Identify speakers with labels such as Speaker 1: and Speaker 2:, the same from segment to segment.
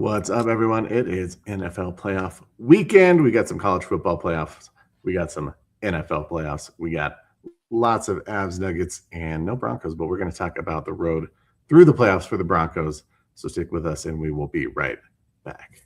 Speaker 1: What's up, everyone? It is NFL playoff weekend. We got some college football playoffs. We got some NFL playoffs. We got lots of Avs, Nuggets, and no Broncos, but we're going to talk about the road through the playoffs for the Broncos. So stick with us, and we will be right back.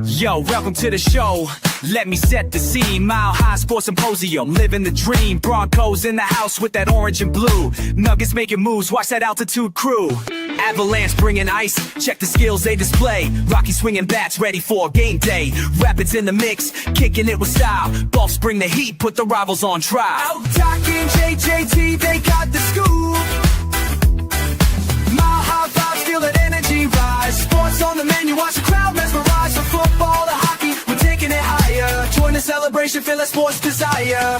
Speaker 2: Yo, welcome to the show. Let me set the scene. Mile High Sports Symposium, living the dream. Broncos in the house with that orange and blue. Nuggets making moves, watch that altitude crew. Avalanche bringing ice, check the skills they display. Rocky swinging bats, ready for game day. Rapids in the mix, kicking it with style. Buffs bring the heat, put the rivals on trial. Out talking JJT, they got the scoop. Mile High vibes, feel that energy rise. Sports on the menu, watch the crowd mesmerize. From football to hockey, we're taking it higher. Join the celebration, feel that sports desire.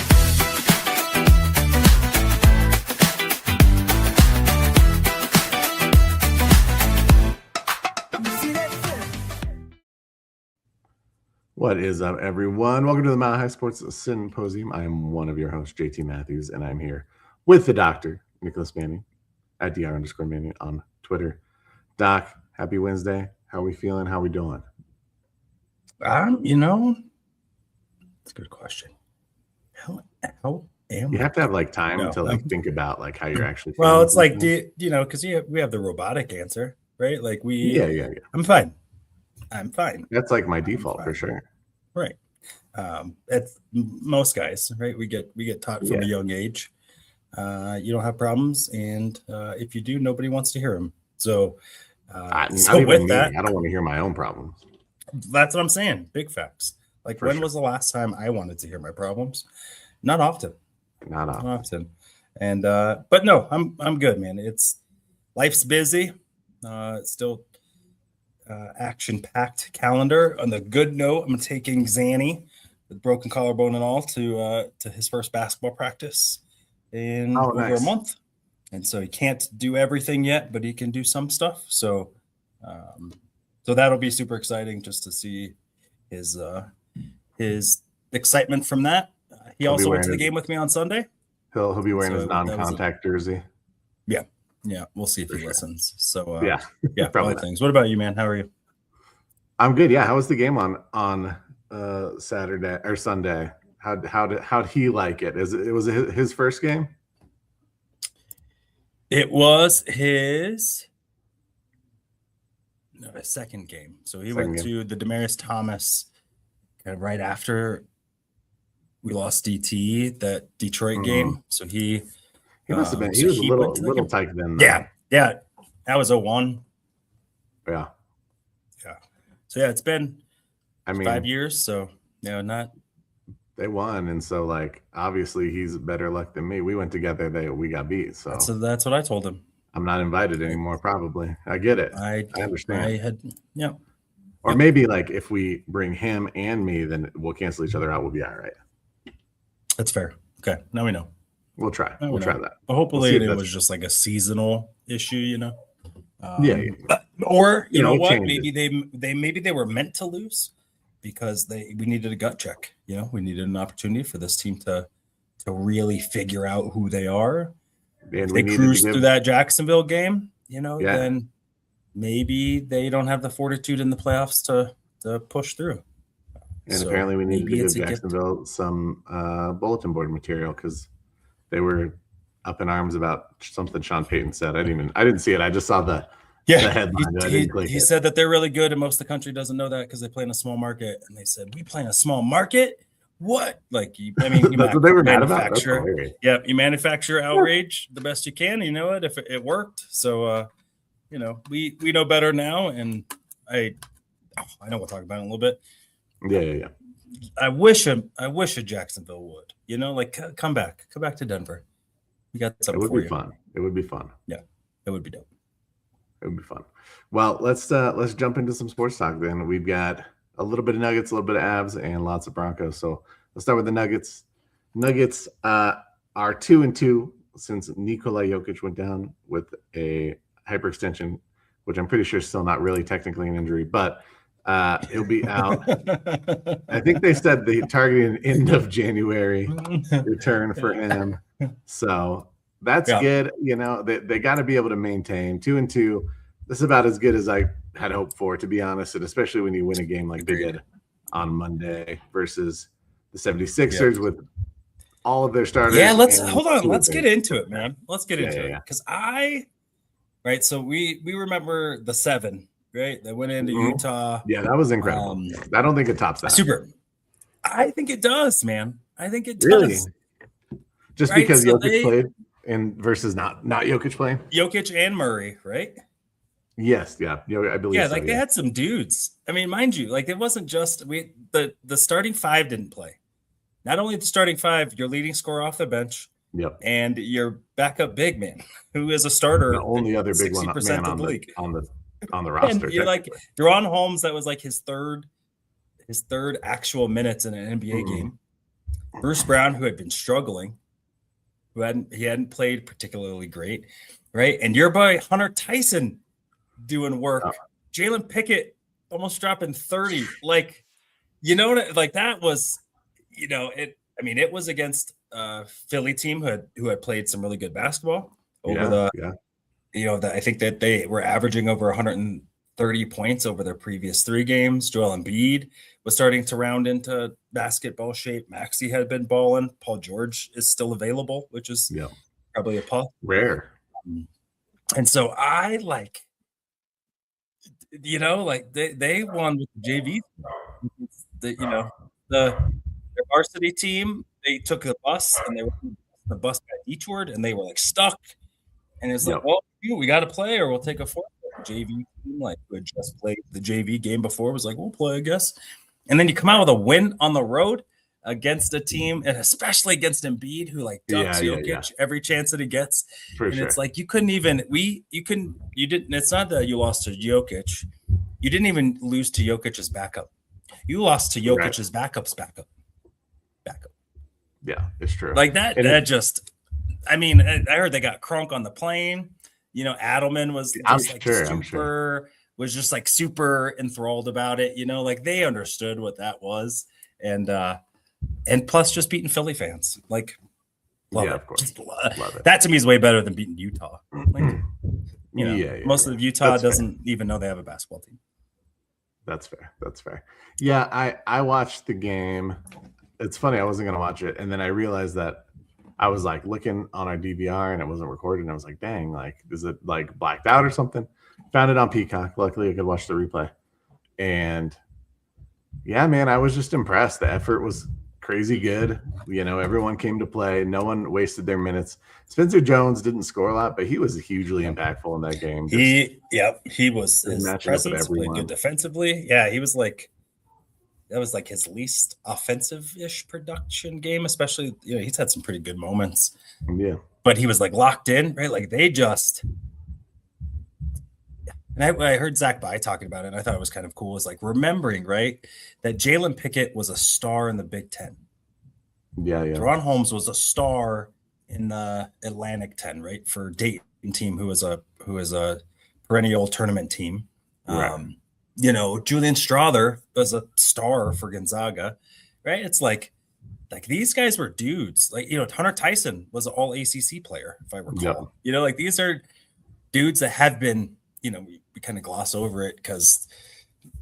Speaker 1: What is up, everyone? Welcome to the Mile High Sports Symposium. I am one of your hosts, JT Matthews, and I'm here with the doctor, Nicholas Manning, at @dr_Manning on Twitter. Doc, happy Wednesday. How are we feeling? How are we doing?
Speaker 3: It's a good question. How am
Speaker 1: You
Speaker 3: I?
Speaker 1: have to have time to think about how you're actually feeling.
Speaker 3: Well, it's because we have the robotic answer, right?
Speaker 1: Yeah.
Speaker 3: I'm fine.
Speaker 1: That's my default for sure.
Speaker 3: Right. It's most guys, right? We get taught from a young age. You don't have problems, and if you do, nobody wants to hear them. So, with that,
Speaker 1: I don't want to hear my own problems.
Speaker 3: That's what I'm saying. Big facts. When was the last time I wanted to hear my problems? Not often.
Speaker 1: Not often.
Speaker 3: And but no, I'm good, man. Life's busy. It's still action-packed calendar. On the good note, I'm taking Zanny with broken collarbone and all to his first basketball practice in over a month. And so he can't do everything yet, but he can do some stuff. So that'll be super exciting just to see his excitement from that. He also went to the game with me on Sunday.
Speaker 1: He'll be wearing his non-contact jersey.
Speaker 3: Yeah, we'll see if he listens. So
Speaker 1: yeah,
Speaker 3: probably things. What about you, man? How are you?
Speaker 1: I'm good. Yeah, how was the game on Saturday or Sunday? How'd he like it? It was his first game?
Speaker 3: It was his second game. So he went to the Demaryius Thomas right after we lost DT, that Detroit game. So he
Speaker 1: must have been. He was a little tight then.
Speaker 3: Yeah. That was 0-1.
Speaker 1: Yeah.
Speaker 3: So it's been 5 years. So not.
Speaker 1: They won, and so obviously he's better luck than me. We went together. We got beat. So
Speaker 3: that's what I told him.
Speaker 1: I'm not invited anymore. Probably. I get it. I understand. Or
Speaker 3: yep.
Speaker 1: Maybe if we bring him and me, then we'll cancel each other out. We'll be all right.
Speaker 3: That's fair. Okay. Now we know.
Speaker 1: We'll try. We'll try that.
Speaker 3: But hopefully it was just a seasonal issue,
Speaker 1: Yeah.
Speaker 3: Or you know what? Maybe they were meant to lose because we needed a gut check. We needed an opportunity for this team to really figure out who they are. If they cruise through that Jacksonville game, then maybe they don't have the fortitude in the playoffs to push through.
Speaker 1: And apparently we needed to give Jacksonville some bulletin board material because they were up in arms about something Sean Payton said. I didn't see it. I just saw the headline.
Speaker 3: He said that they're really good, and most of the country doesn't know that because they play in a small market. And they said, "We play in a small market? What?" You
Speaker 1: that's what they were mad about.
Speaker 3: Yeah, you manufacture outrage the best you can. You know it if it worked. So, we know better now, and I know we'll talk about it in a little bit.
Speaker 1: Yeah.
Speaker 3: I wish a Jacksonville would. Come back to Denver. We got something.
Speaker 1: It would be fun. It would be fun.
Speaker 3: Yeah, it would be dope.
Speaker 1: It would be fun. Well, let's jump into some sports talk then. We've got a little bit of Nuggets, a little bit of Avs, and lots of Broncos. So let's start with the Nuggets. Nuggets are 2-2 since Nikola Jokic went down with a hyperextension, which I'm pretty sure is still not really technically an injury, but he'll be out. I think they said they targeted an end of January return for him. So that's good. They got to be able to maintain 2-2. This is about as good as I had hoped for, to be honest, and especially when you win a game like they did on Monday versus the 76ers with all of their starters.
Speaker 3: Yeah, hold on. Let's get into it, man. Let's get into it. Because so we remember the 7, right? That went into Utah.
Speaker 1: Yeah, that was incredible. I don't think it tops that.
Speaker 3: Super. I think it does, man. I think it
Speaker 1: really
Speaker 3: does.
Speaker 1: Just because Jokic played versus not Jokic playing?
Speaker 3: Jokic and Murray, right?
Speaker 1: Yes, yeah. I believe so.
Speaker 3: They had some dudes. I mean, mind you, it wasn't just the starting 5 didn't play. Not only the starting 5, your leading scorer off the bench, and your backup big man, who is a starter.
Speaker 1: The only other big one man on the roster.
Speaker 3: And you're Deron Holmes, that was his third actual minutes in an NBA game. Bruce Brown, who had been struggling, he hadn't played particularly great, right? And your boy Hunter Tyson doing work. Jalen Pickett almost dropping 30. That was, it was against a Philly team who had played some really good basketball over I think that they were averaging over 130 points over their previous 3 games. Joel Embiid was starting to round into basketball shape. Maxey had been balling. Paul George is still available, which is probably a plus.
Speaker 1: Rare.
Speaker 3: And so I they won with the JV. The varsity team, they took the bus and they were the bus got detoured and they were stuck. And it's well, we got to play or we'll take a forfeit. The JV team, who had just played the JV game before, was we'll play, I guess. And then you come out with a win on the road against a team, and especially against Embiid, who ducks Jokic every chance that he gets. It's you couldn't even you didn't. It's not that you lost to Jokic. You didn't even lose to Jokic's backup. You lost to Jokic's backup's backup.
Speaker 1: Yeah, it's true.
Speaker 3: That. And I heard they got Crunk on the plane. Adelman was just super enthralled about it. They understood what that was, and plus just beating Philly fans. Love it. Of course. Love it. That to me is way better than beating Utah. Most of Utah doesn't even know they have a basketball team.
Speaker 1: That's fair. Yeah, I watched the game. It's funny, I wasn't going to watch it, and then I realized that I was looking on our DVR and it wasn't recorded, and I was dang, is it blacked out or something? Found it on Peacock. Luckily I could watch the replay. And yeah, man, I was just impressed. The effort was crazy good. Everyone came to play. No one wasted their minutes. Spencer Jones didn't score a lot, but he was hugely impactful in that game.
Speaker 3: He was. His presence played good defensively. Yeah, he was that was his least offensive-ish production game, especially, he's had some pretty good moments.
Speaker 1: Yeah.
Speaker 3: But he was locked in, right? They just, and I heard Zach By talking about it, and I thought it was kind of cool. It's remembering, right, that Jalen Pickett was a star in the Big Ten.
Speaker 1: Yeah.
Speaker 3: Deron Holmes was a star in the Atlantic 10, right? For Dayton team, who is a perennial tournament team.
Speaker 1: Right.
Speaker 3: Julian Strother was a star for Gonzaga, right? It's these guys were dudes. Hunter Tyson was an all ACC player, if I recall.
Speaker 1: Yep.
Speaker 3: These are dudes that have been, we kind of gloss over it because,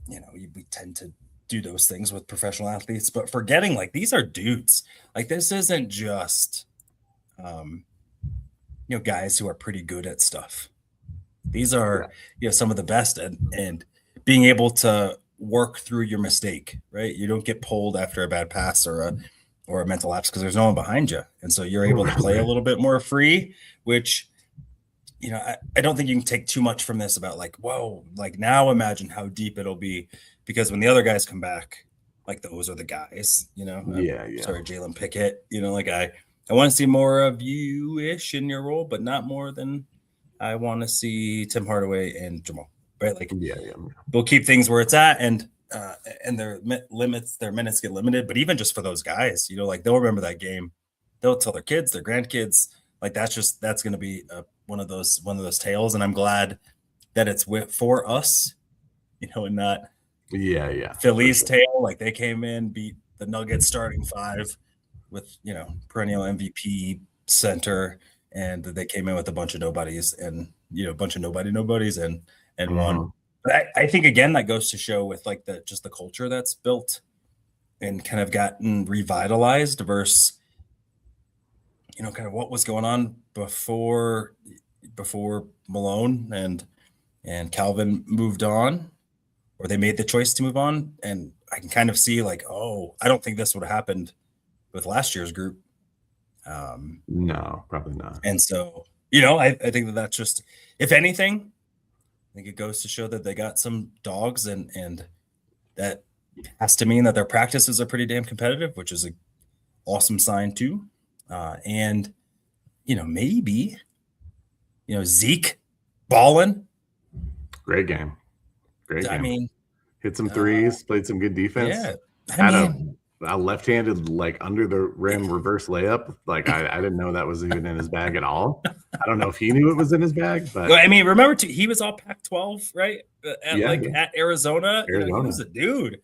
Speaker 3: we tend to do those things with professional athletes, but forgetting these are dudes. This isn't just, guys who are pretty good at stuff. These are, some of the best and being able to work through your mistake, right? You don't get pulled after a bad pass or a mental lapse because there's no one behind you. And so you're able to play a little bit more free, which, I don't think you can take too much from this about whoa, now imagine how deep it'll be, because when the other guys come back, those are the guys, Sorry, Jalen Pickett, I want to see more of you-ish in your role, but not more than I want to see Tim Hardaway and Jamal. Right, we'll keep things where it's at, and their minutes get limited. But even just for those guys, they'll remember that game they'll tell their kids, their grandkids. Like that's going to be one of those tales. And I'm glad that it's for us, and not Philly's tale. Like they came in, beat the Nuggets starting five with perennial MVP center, and they came in with a bunch of nobodies and a bunch of nobodies and won. But I think again that goes to show with like the culture that's built and kind of gotten revitalized versus kind of what was going on before Malone and Calvin moved on, or they made the choice to move on. And I can kind of see like, I don't think this would have happened with last year's group.
Speaker 1: No, probably not.
Speaker 3: And so, I think that's just, if anything, I think it goes to show that they got some dogs, and that has to mean that their practices are pretty damn competitive, which is an awesome sign too. And maybe Zeke balling.
Speaker 1: Great game.
Speaker 3: I mean,
Speaker 1: hit some threes, played some good defense.
Speaker 3: Yeah,
Speaker 1: had a left-handed like under the rim reverse layup. Like I didn't know that was even in his bag at all. I don't know if he knew it was in his bag, but
Speaker 3: I mean, remember he was all Pac-12, right? At Arizona. He was a dude.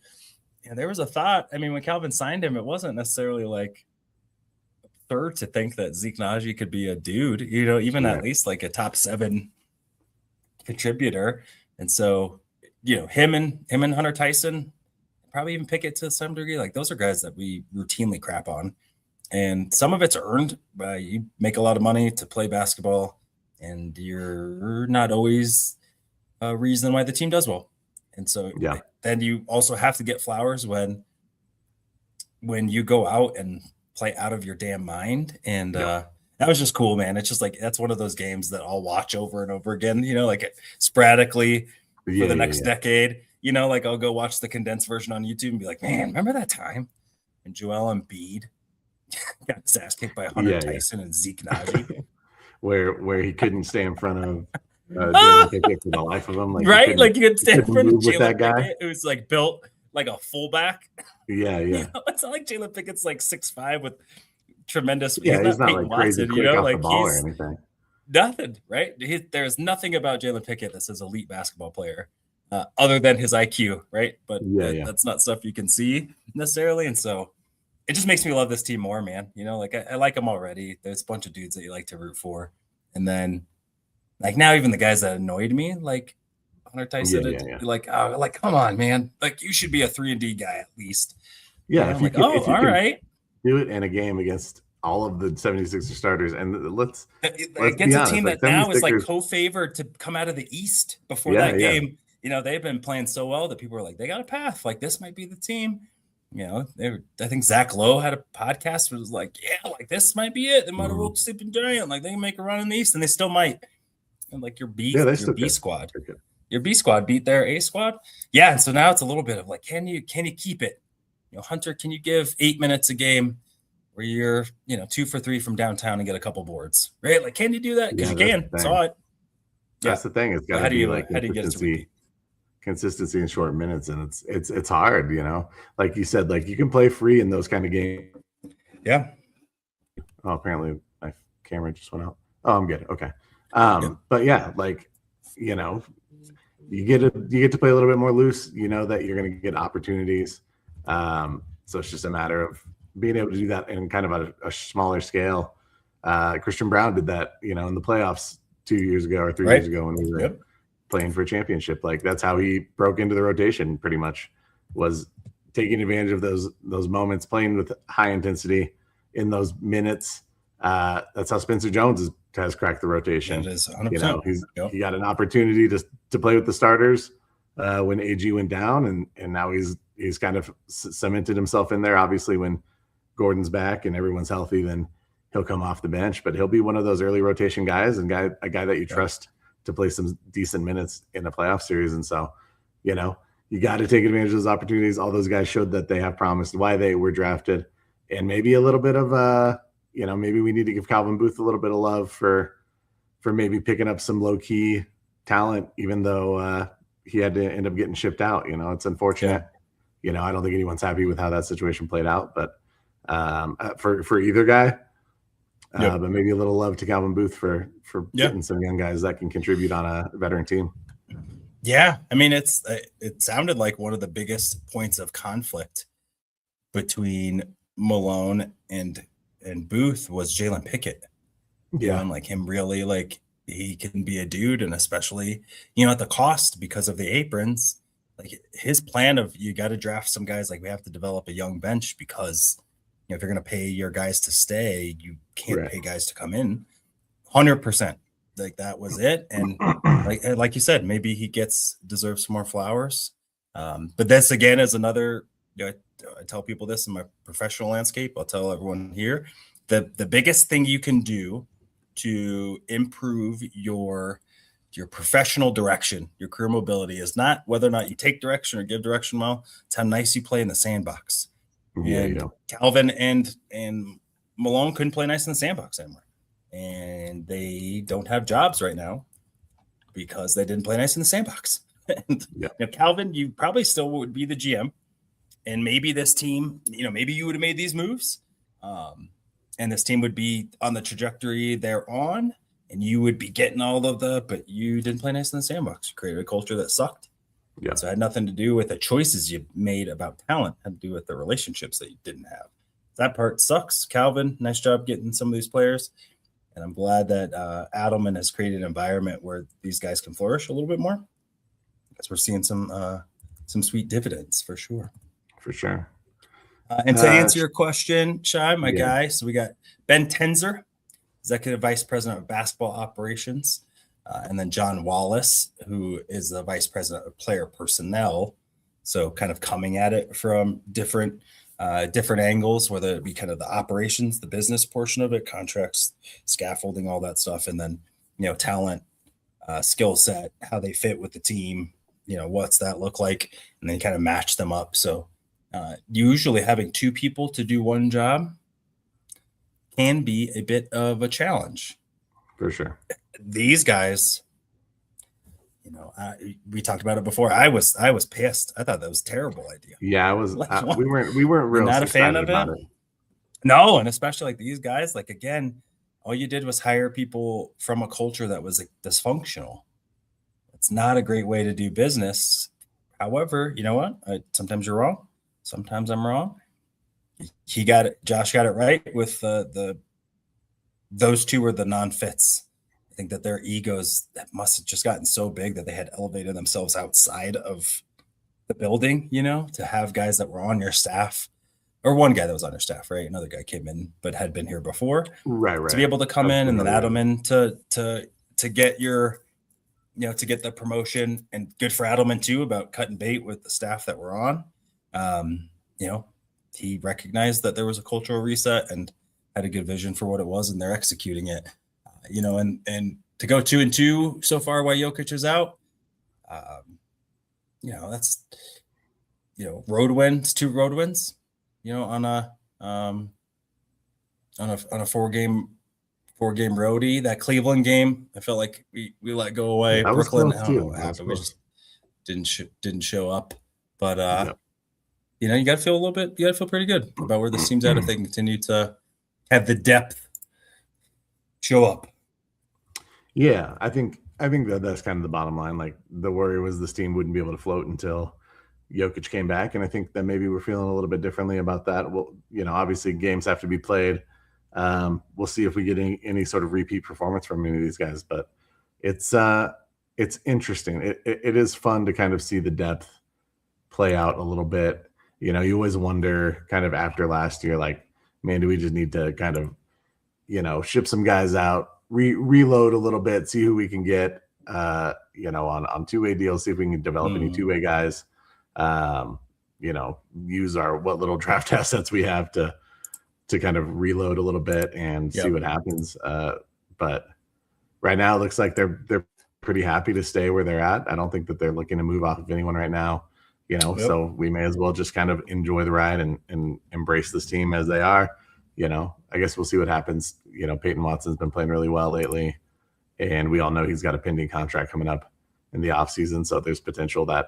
Speaker 3: And there was a thought. I mean, when Calvin signed him, it wasn't necessarily like absurd to think that Zeke Naji could be a dude, even at least like a top 7 contributor. And so, him and Hunter Tyson, probably even Pickett to some degree. Like those are guys that we routinely crap on, and some of it's earned. You make a lot of money to play basketball, and you're not always a reason why the team does well. And so then you also have to get flowers when you go out and play out of your damn mind. And that was just cool, man. It's just like, that's one of those games that I'll watch over and over again, like sporadically for the next decade. Like I'll go watch the condensed version on YouTube and be like, man, remember that time? And Joel Embiid got his ass kicked by Hunter Tyson and Zeke Naji.
Speaker 1: where he couldn't stay in front of Jalen Pickett for the life of him.
Speaker 3: Like, like you could stand in front of Jalen Pickett, who's like built like a fullback.
Speaker 1: Yeah.
Speaker 3: It's not like Jalen Pickett's like 6'5" with tremendous.
Speaker 1: Yeah, he's not like crazy quick off the ball or anything.
Speaker 3: Nothing, right? There's nothing about Jalen Pickett that says elite basketball player. Other than his IQ, right? But that's not stuff you can see necessarily. And so it just makes me love this team more, man. Like I like them already. There's a bunch of dudes that you like to root for. And then like now even the guys that annoyed me, like Hunter Tyson, like, come on, man. Like you should be a 3-and-D guy at least.
Speaker 1: Yeah.
Speaker 3: If you all right.
Speaker 1: Do it in a game against all of the 76er starters. And let's
Speaker 3: against a team that now is like co-favored to come out of the East before that game. They've been playing so well that people are like, they got a path. Like this might be the team. I think Zach Lowe had a podcast where it was like, like this might be it. They might have woke Sleeping Giant. Like they can make a run in the East, and they still might. And like your B squad, your B squad beat their A squad. Yeah, and so now it's a little bit of like, can you keep it? Hunter, can you give 8 minutes a game where you're 2 for 3 from downtown and get a couple boards, right? Like, can you do that? Because you can. Saw it.
Speaker 1: That's the thing. It's got to be like consistency in short minutes, and it's hard, like you said, like you can play free in those kind of games.
Speaker 3: Yeah.
Speaker 1: Oh, apparently my camera just went out. Oh, I'm good. Okay. But like, you get to play a little bit more loose, that you're going to get opportunities. So it's just a matter of being able to do that in kind of a smaller scale. Christian Brown did that, in the playoffs 2 years ago or 3 years ago when we were playing for a championship. Like that's how he broke into the rotation pretty much, was taking advantage of those moments, playing with high intensity in those minutes. That's how Spencer Jones has cracked the rotation.
Speaker 3: That is 100%.
Speaker 1: He got an opportunity to play with the starters when AG went down, and now he's kind of cemented himself in there. Obviously, when Gordon's back and everyone's healthy, then he'll come off the bench, but he'll be one of those early rotation guys and a guy that you trust to play some decent minutes in a playoff series. And so, you got to take advantage of those opportunities. All those guys showed that they have promised, why they were drafted, and maybe a little bit of maybe we need to give Calvin Booth a little bit of love for maybe picking up some low key talent, even though he had to end up getting shipped out. It's unfortunate. I don't think anyone's happy with how that situation played out, but for either guy. But maybe a little love to Calvin Booth for getting some young guys that can contribute on a veteran team.
Speaker 3: Yeah, I mean, it sounded like one of the biggest points of conflict between Malone and Booth was Jalen Pickett. And like him really, like, he can be a dude, and especially, at the cost because of the aprons. Like his plan of, you got to draft some guys, like we have to develop a young bench because if you're going to pay your guys to stay, you can't pay guys to come in. 100%. Like that was it. And like you said, maybe he deserves some more flowers. But this again is another, I tell people this in my professional landscape. I'll tell everyone here, the biggest thing you can do to improve your professional direction, your career mobility, is not whether or not you take direction or give direction well. It's how nice you play in the sandbox. Calvin and Malone couldn't play nice in the sandbox anymore. And they don't have jobs right now because they didn't play nice in the sandbox. And Calvin, you probably still would be the GM, and maybe this team, maybe you would have made these moves, and this team would be on the trajectory they're on, and you would be getting all of but you didn't play nice in the sandbox. You created a culture that sucked. So it had nothing to do with the choices you made about talent. It had to do with the relationships that you didn't have. That part sucks. Calvin, nice job getting some of these players. And I'm glad that Adelman has created an environment where these guys can flourish a little bit more, because we're seeing some sweet dividends for sure.
Speaker 1: For sure.
Speaker 3: And to answer your question, Shai, my guy, so we got Ben Tenzer, Executive Vice President of Basketball Operations, and then John Wallace, who is the Vice President of Player Personnel. So kind of coming at it from different angles, whether it be kind of the operations, the business portion of it, contracts, scaffolding, all that stuff. And then, talent, skill set, how they fit with the team, what's that look like, and then kind of match them up. So usually having two people to do one job can be a bit of a challenge.
Speaker 1: For sure.
Speaker 3: These guys, we talked about it before. I was pissed. I thought that was a terrible idea.
Speaker 1: Yeah, I was. We weren't really
Speaker 3: not a fan of it. No, and especially like these guys. Like again, all you did was hire people from a culture that was dysfunctional. It's not a great way to do business. However, you know what? Sometimes you're wrong. Sometimes I'm wrong. Josh got it right with those two were the non-fits. I think that their egos that must have just gotten so big that they had elevated themselves outside of the building, to have guys that were on your staff, or one guy that was on your staff, right? Another guy came in but had been here before,
Speaker 1: right?
Speaker 3: To be able to come in and then Adelman to get to get the promotion, and good for Adelman too about cutting bait with the staff that were on. He recognized that there was a cultural reset and had a good vision for what it was, and they're executing it. And to go 2-2 so far while Jokic is out, that's, road wins, 2 road wins, on a 4-game roadie. That Cleveland game, I felt like we let go away.
Speaker 1: That
Speaker 3: Brooklyn,
Speaker 1: was
Speaker 3: I don't know what happened. We just didn't show up. But you got to feel pretty good about where this team's at if they continue to have the depth show up.
Speaker 1: Yeah, I think that's kind of the bottom line. Like the worry was this team wouldn't be able to float until Jokic came back, and I think that maybe we're feeling a little bit differently about that. Well, obviously games have to be played. We'll see if we get any sort of repeat performance from any of these guys, but it's interesting. It is fun to kind of see the depth play out a little bit. You always wonder kind of after last year, like, man, do we just need to kind of, ship some guys out, reload a little bit, see who we can get, on two-way deals, see if we can develop any two-way guys, use what little draft assets we have to kind of reload a little bit and see what happens. But right now it looks like they're pretty happy to stay where they're at. I don't think that they're looking to move off of anyone right now, so we may as well just kind of enjoy the ride and embrace this team as they are. I guess we'll see what happens. Peyton Watson's been playing really well lately, and we all know he's got a pending contract coming up in the offseason. So there's potential that,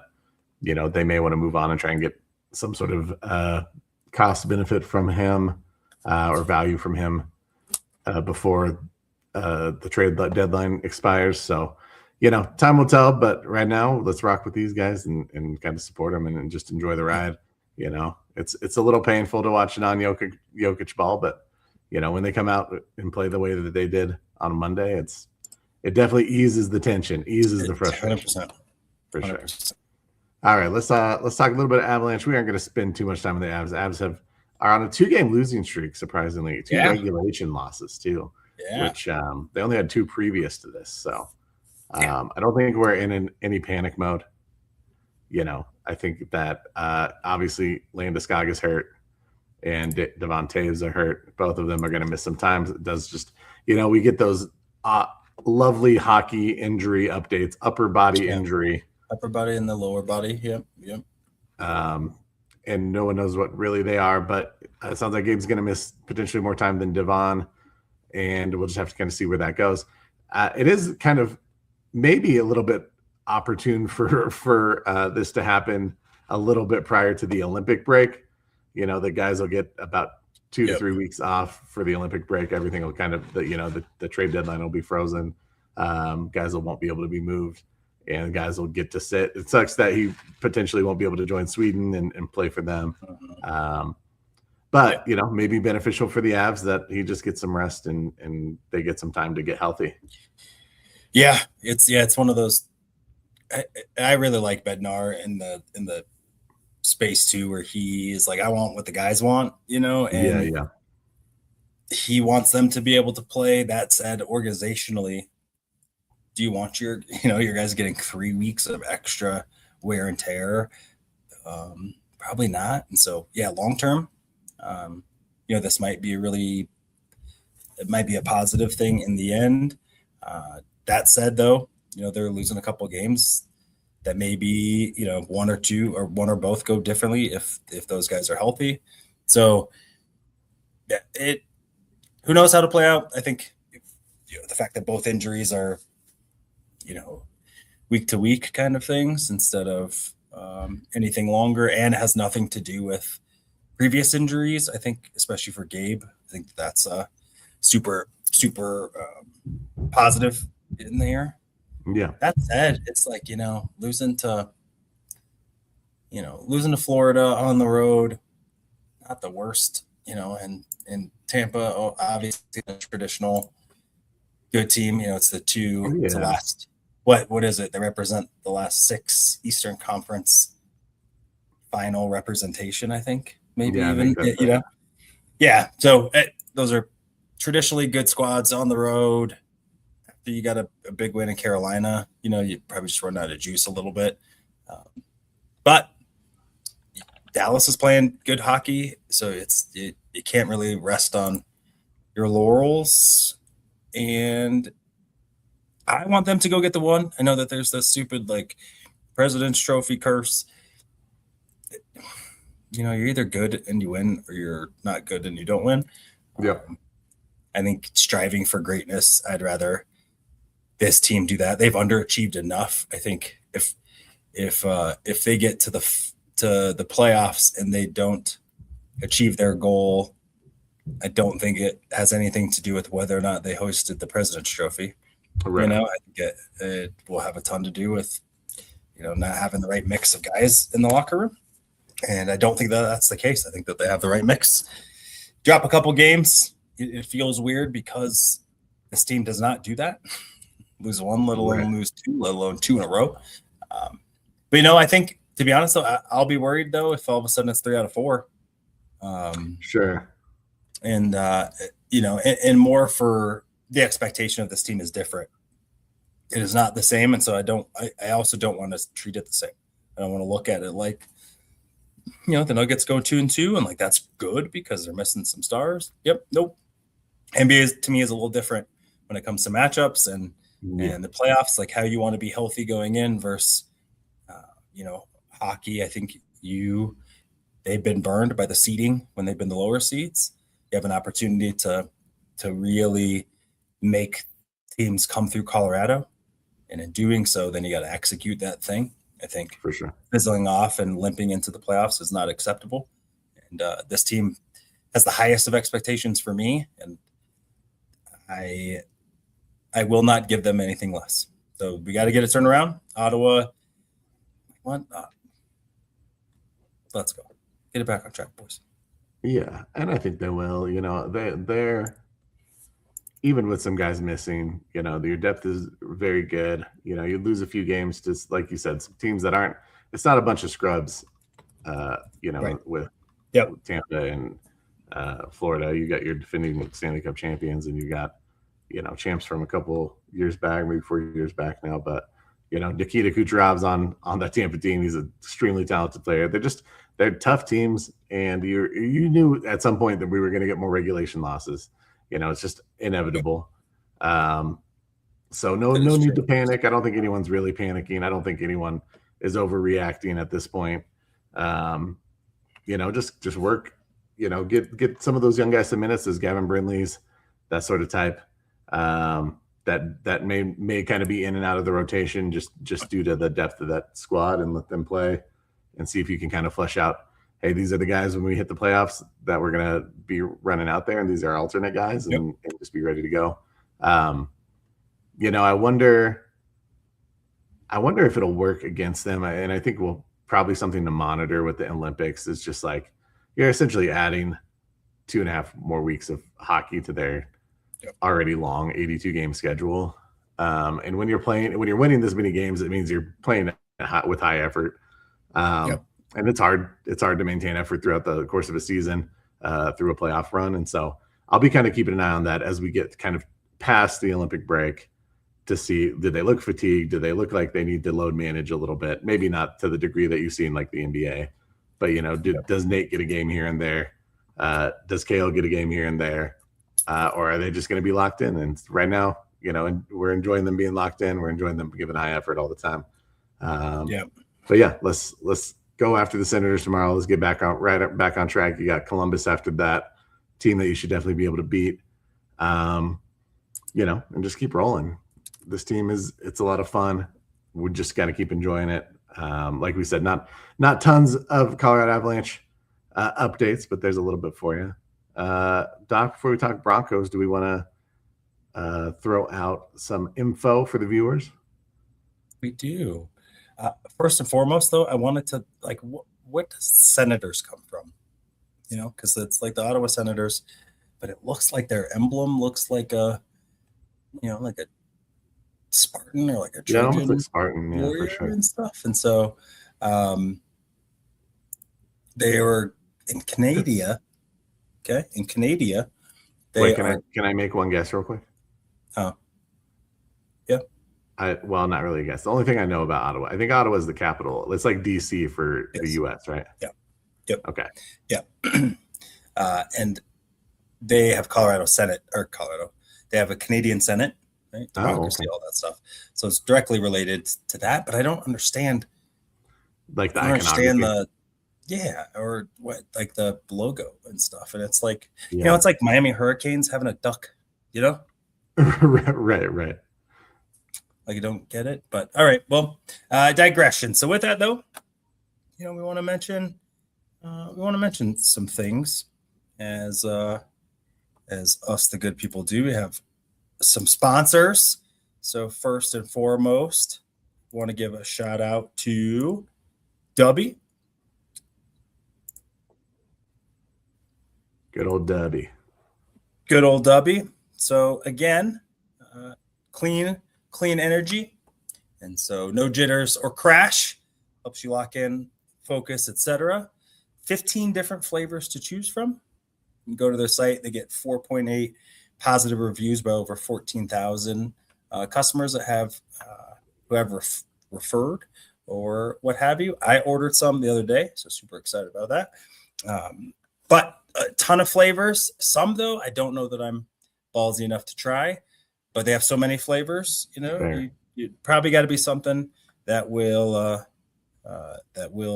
Speaker 1: they may want to move on and try and get some sort of cost benefit from him or value from him. before the trade deadline expires. So, time will tell. But right now, let's rock with these guys and kind of support them and just enjoy the ride. It's a little painful to watch non-Jokic ball, but when they come out and play the way that they did on Monday, it definitely eases the tension, eases the frustration.
Speaker 3: 100%.
Speaker 1: For sure. All right, let's talk a little bit of Avalanche. We aren't going to spend too much time on the Avs. Avs are on a 2-game losing streak, surprisingly, 2 regulation losses too, which they only had 2 previous to this. So I don't think we're in any panic mode. I think that obviously Landeskog is hurt and Devon Taves are hurt. Both of them are going to miss some time. It does just, we get those lovely hockey injury updates, upper body injury.
Speaker 3: Upper body and the lower body. Yep.
Speaker 1: And no one knows what really they are, but it sounds like Gabe's going to miss potentially more time than Devon, and we'll just have to kind of see where that goes. It is kind of maybe a little bit opportune for this to happen a little bit prior to the Olympic break. The guys will get about 2 to 3 weeks off for the Olympic break. Everything will kind of, the trade deadline will be frozen. Guys won't be able to be moved, and guys will get to sit. It sucks that he potentially won't be able to join Sweden and play for them. But maybe beneficial for the Avs that he just gets some rest and they get some time to get healthy.
Speaker 3: Yeah, it's one of those. I really like Bednar in the space too, where he is like, I want what the guys want, and he wants them to be able to play. That said, organizationally, do you want your guys getting 3 weeks of extra wear and tear? Probably not. And so, long term, this might be a positive thing in the end. That said, though, they're losing a couple of games that maybe, one or two or one or both go differently if those guys are healthy. So who knows how to play out? I think the fact that both injuries are, week to week kind of things instead of anything longer, and has nothing to do with previous injuries. I think, especially for Gabe, I think that's super, super positive in there.
Speaker 1: Yeah.
Speaker 3: That said, it's like, losing to Florida on the road, not the worst, and Tampa, obviously a traditional good team. It's the two, it's the last, what is it? They represent the last 6 Eastern Conference final representation, I think, maybe even, Yeah. So those are traditionally good squads on the road. You got a big win in Carolina, you probably just run out of juice a little bit. But Dallas is playing good hockey, so you can't really rest on your laurels. And I want them to go get the one. I know that there's this stupid President's Trophy curse. You're either good and you win, or you're not good and you don't win.
Speaker 1: Yeah.
Speaker 3: I think striving for greatness, I'd rather this team do that. They've underachieved enough. I think if they get to the playoffs and they don't achieve their goal, I don't think it has anything to do with whether or not they hosted the President's Trophy.
Speaker 1: Right.
Speaker 3: I think it will have a ton to do with not having the right mix of guys in the locker room, and I don't think that that's the case. I think that they have the right mix. Drop a couple games, it feels weird because this team does not do that. Lose one, let alone lose 2, let alone 2 in a row. But I think, to be honest, though, I'll be worried though if all of a sudden it's 3 out of 4.
Speaker 1: Sure.
Speaker 3: And and more for the expectation of this team is different. It is not the same, and so I also don't want to treat it the same. I don't want to look at it like, the Nuggets go 2-2 and that's good because they're missing some stars. Yep, nope. NBA to me is a little different when it comes to matchups and the playoffs, how you want to be healthy going in versus, hockey. I think they've been burned by the seeding when they've been the lower seeds. You have an opportunity to really make teams come through Colorado. And in doing so, then you got to execute that thing. I think
Speaker 1: for sure
Speaker 3: fizzling off and limping into the playoffs is not acceptable. And this team has the highest of expectations for me. And I will not give them anything less. So we got to get it turned around. Ottawa, let's go. Get it back on track, boys.
Speaker 1: Yeah, and I think they will. They're even with some guys missing, your depth is very good. You lose a few games, just like you said, some teams that aren't. It's not a bunch of scrubs. Right. with Tampa and Florida, you got your defending Stanley Cup champions, and you got champs from a couple years back, maybe 4 years back now. But Nikita Kucherov's on that Tampa team. He's an extremely talented player. They're tough teams, and you knew at some point that we were going to get more regulation losses. It's just inevitable. So no need to panic. I don't think anyone's really panicking. I don't think anyone is overreacting at this point. Just work. Get some of those young guys some minutes, as Gavin Brindley's, that sort of type. That may kind of be in and out of the rotation just due to the depth of that squad, and let them play and see if you can kind of flesh out, hey, these are the guys when we hit the playoffs that we're going to be running out there, and these are alternate guys, and just be ready to go. I wonder if it'll work against them. And I think probably something to monitor with the Olympics is just like, you're essentially adding 2.5 more weeks of hockey to their already long 82 game schedule. And when you're winning this many games, it means you're playing with high effort. And it's hard to maintain effort throughout the course of a season, through a playoff run. And so I'll be kind of keeping an eye on that as we get kind of past the Olympic break, to see, did they look fatigued? Do they look like they need to load manage a little bit? Maybe not to the degree that you've seen like the NBA, but does Nate get a game here and there? Does Kale get a game here and there? Or are they just going to be locked in? And right now, and we're enjoying them being locked in. We're enjoying them giving high effort all the time. But yeah, let's go after the Senators tomorrow. Let's get back on track. You got Columbus after that, team that you should definitely be able to beat. And just keep rolling. This team it's a lot of fun. We just got to keep enjoying it. Like we said, not tons of Colorado Avalanche updates, but there's a little bit for you. Doc, before we talk Broncos, do we want to throw out some info for the viewers?
Speaker 3: We do. First and foremost, though, I wanted to what does Senators come from? Because it's like the Ottawa Senators, but it looks like their emblem looks like a Spartan or like a Trojan,
Speaker 1: almost like Spartan,
Speaker 3: warrior,
Speaker 1: for sure,
Speaker 3: and stuff. And so they were in Canada. Okay, in Canada.
Speaker 1: Wait, can I make one guess real quick?
Speaker 3: Oh, yeah.
Speaker 1: Well, not really a guess. The only thing I know about Ottawa, I think Ottawa is the capital. It's like DC for the U.S., right?
Speaker 3: Yeah. Yep.
Speaker 1: Okay.
Speaker 3: Yeah. And they have Colorado. They have a Canadian Senate, right? Democracy, all that stuff. So it's directly related to that, but I don't understand.
Speaker 1: Like the
Speaker 3: iconography. Or what, like the logo and stuff. And it's like, it's like Miami Hurricanes having a duck,
Speaker 1: Right.
Speaker 3: Like, you don't get it, but all right. Well, digression. So with that though, we want to mention some things as us, the good people, do. We have some sponsors. So first and foremost, I want to give a shout out to Dubby.
Speaker 1: Good old Dubby.
Speaker 3: So again, clean energy, and so no jitters or crash. Helps you lock in, focus, etc. 15 different flavors to choose from. You can go to their site. They get 4.8 positive reviews by over 14,000 customers that have referred or what have you. I ordered some the other day, so super excited about that. But a ton of flavors. Some, though, I don't know that I'm ballsy enough to try, but they have so many flavors, you probably got to be something that will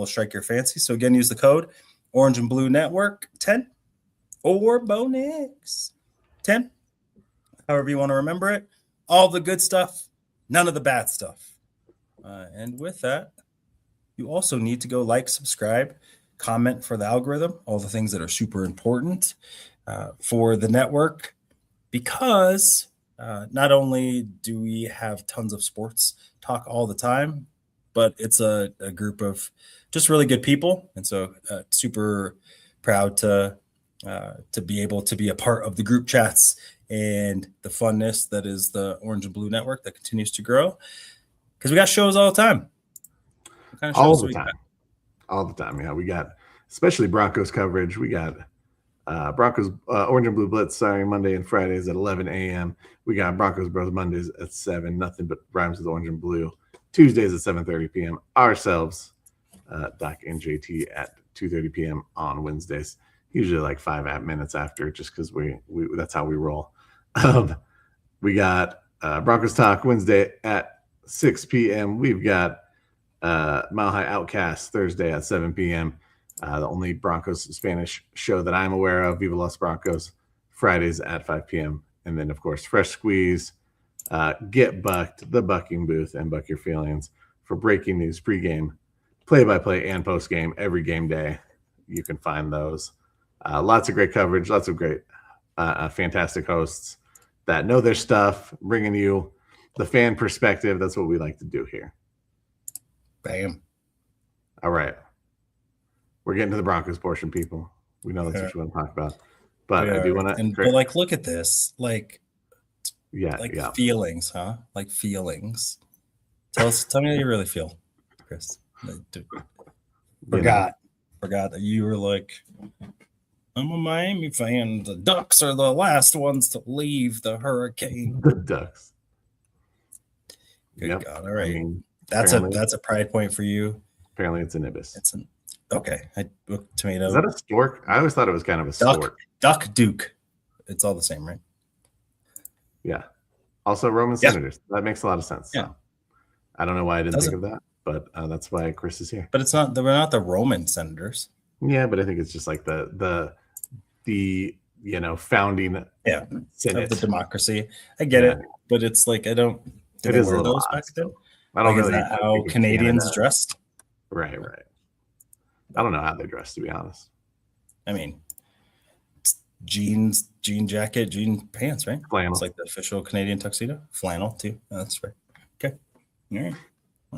Speaker 3: strike your fancy. So again, use the code Orange and Blue Network 10 or Bonix 10, however you want to remember it. All the good stuff, none of the bad stuff. And with that, you also need to go like, subscribe, comment for the algorithm, all the things that are super important for the network. because not only do we have tons of sports talk all the time, but it's a group of just really good people. And so super proud to be able to be a part of the group chats and the funness that is the Orange and Blue Network that continues to grow, because we got shows all the time. What kind of
Speaker 1: all
Speaker 3: shows
Speaker 1: the time. All the time. Yeah, we got especially Broncos coverage. We got Broncos Orange and Blue Blitz starting Monday and Fridays at 11 a.m. We got Broncos Bros Mondays at 7. Nothing but rhymes with Orange and Blue. Tuesdays at 7:30 p.m. Ourselves, Doc and JT at 2:30 p.m. on Wednesdays. Usually like 5 minutes after, just because we that's how we roll. We got Broncos Talk Wednesday at 6 p.m. We've got Mile High Outcast Thursday at 7 p.m. The only Broncos Spanish show that I'm aware of, Viva Los Broncos, Fridays at 5 p.m. And then, of course, Fresh Squeeze, Get Bucked, The Bucking Booth, and Buck Your Feelings for breaking news, pregame, play-by-play, and postgame every game day. You can find those. Lots of great coverage, lots of great, fantastic hosts that know their stuff, bringing you the fan perspective. That's what we like to do here.
Speaker 3: Bam.
Speaker 1: All right. We're getting to the Broncos portion, people. We know that's what you want to talk about. But I do want to.
Speaker 3: But like, look at this. Like,
Speaker 1: yeah.
Speaker 3: Feelings, huh? Like feelings. Tell me how you really feel, Chris. Forgot that you were like, I'm a Miami fan. The Ducks are the last ones to leave the hurricane.
Speaker 1: The Ducks.
Speaker 3: Good God. All right. I mean, that's a pride point for you.
Speaker 1: Apparently it's an ibis.
Speaker 3: Okay. Tomato.
Speaker 1: Is that a stork? I always thought it was kind of a stork.
Speaker 3: Duck Duke. It's all the same, right?
Speaker 1: Yeah. Also Roman Senators. That makes a lot of sense.
Speaker 3: Yeah.
Speaker 1: So. I don't know why I didn't think of that, but that's why Chris is here.
Speaker 3: But it's not. We're not the Roman Senators.
Speaker 1: Yeah, but I think it's just like the founding Senate
Speaker 3: of the democracy. I get it, but it's like I don't. Did they wear those back then?
Speaker 1: I don't really.
Speaker 3: Is that how Canadians dressed?
Speaker 1: Right. I don't know how they dress, to be honest.
Speaker 3: I mean, it's jeans, jean jacket, jean pants, right?
Speaker 1: Flannel.
Speaker 3: It's like the official Canadian tuxedo. Flannel too. Oh, that's right. Okay. All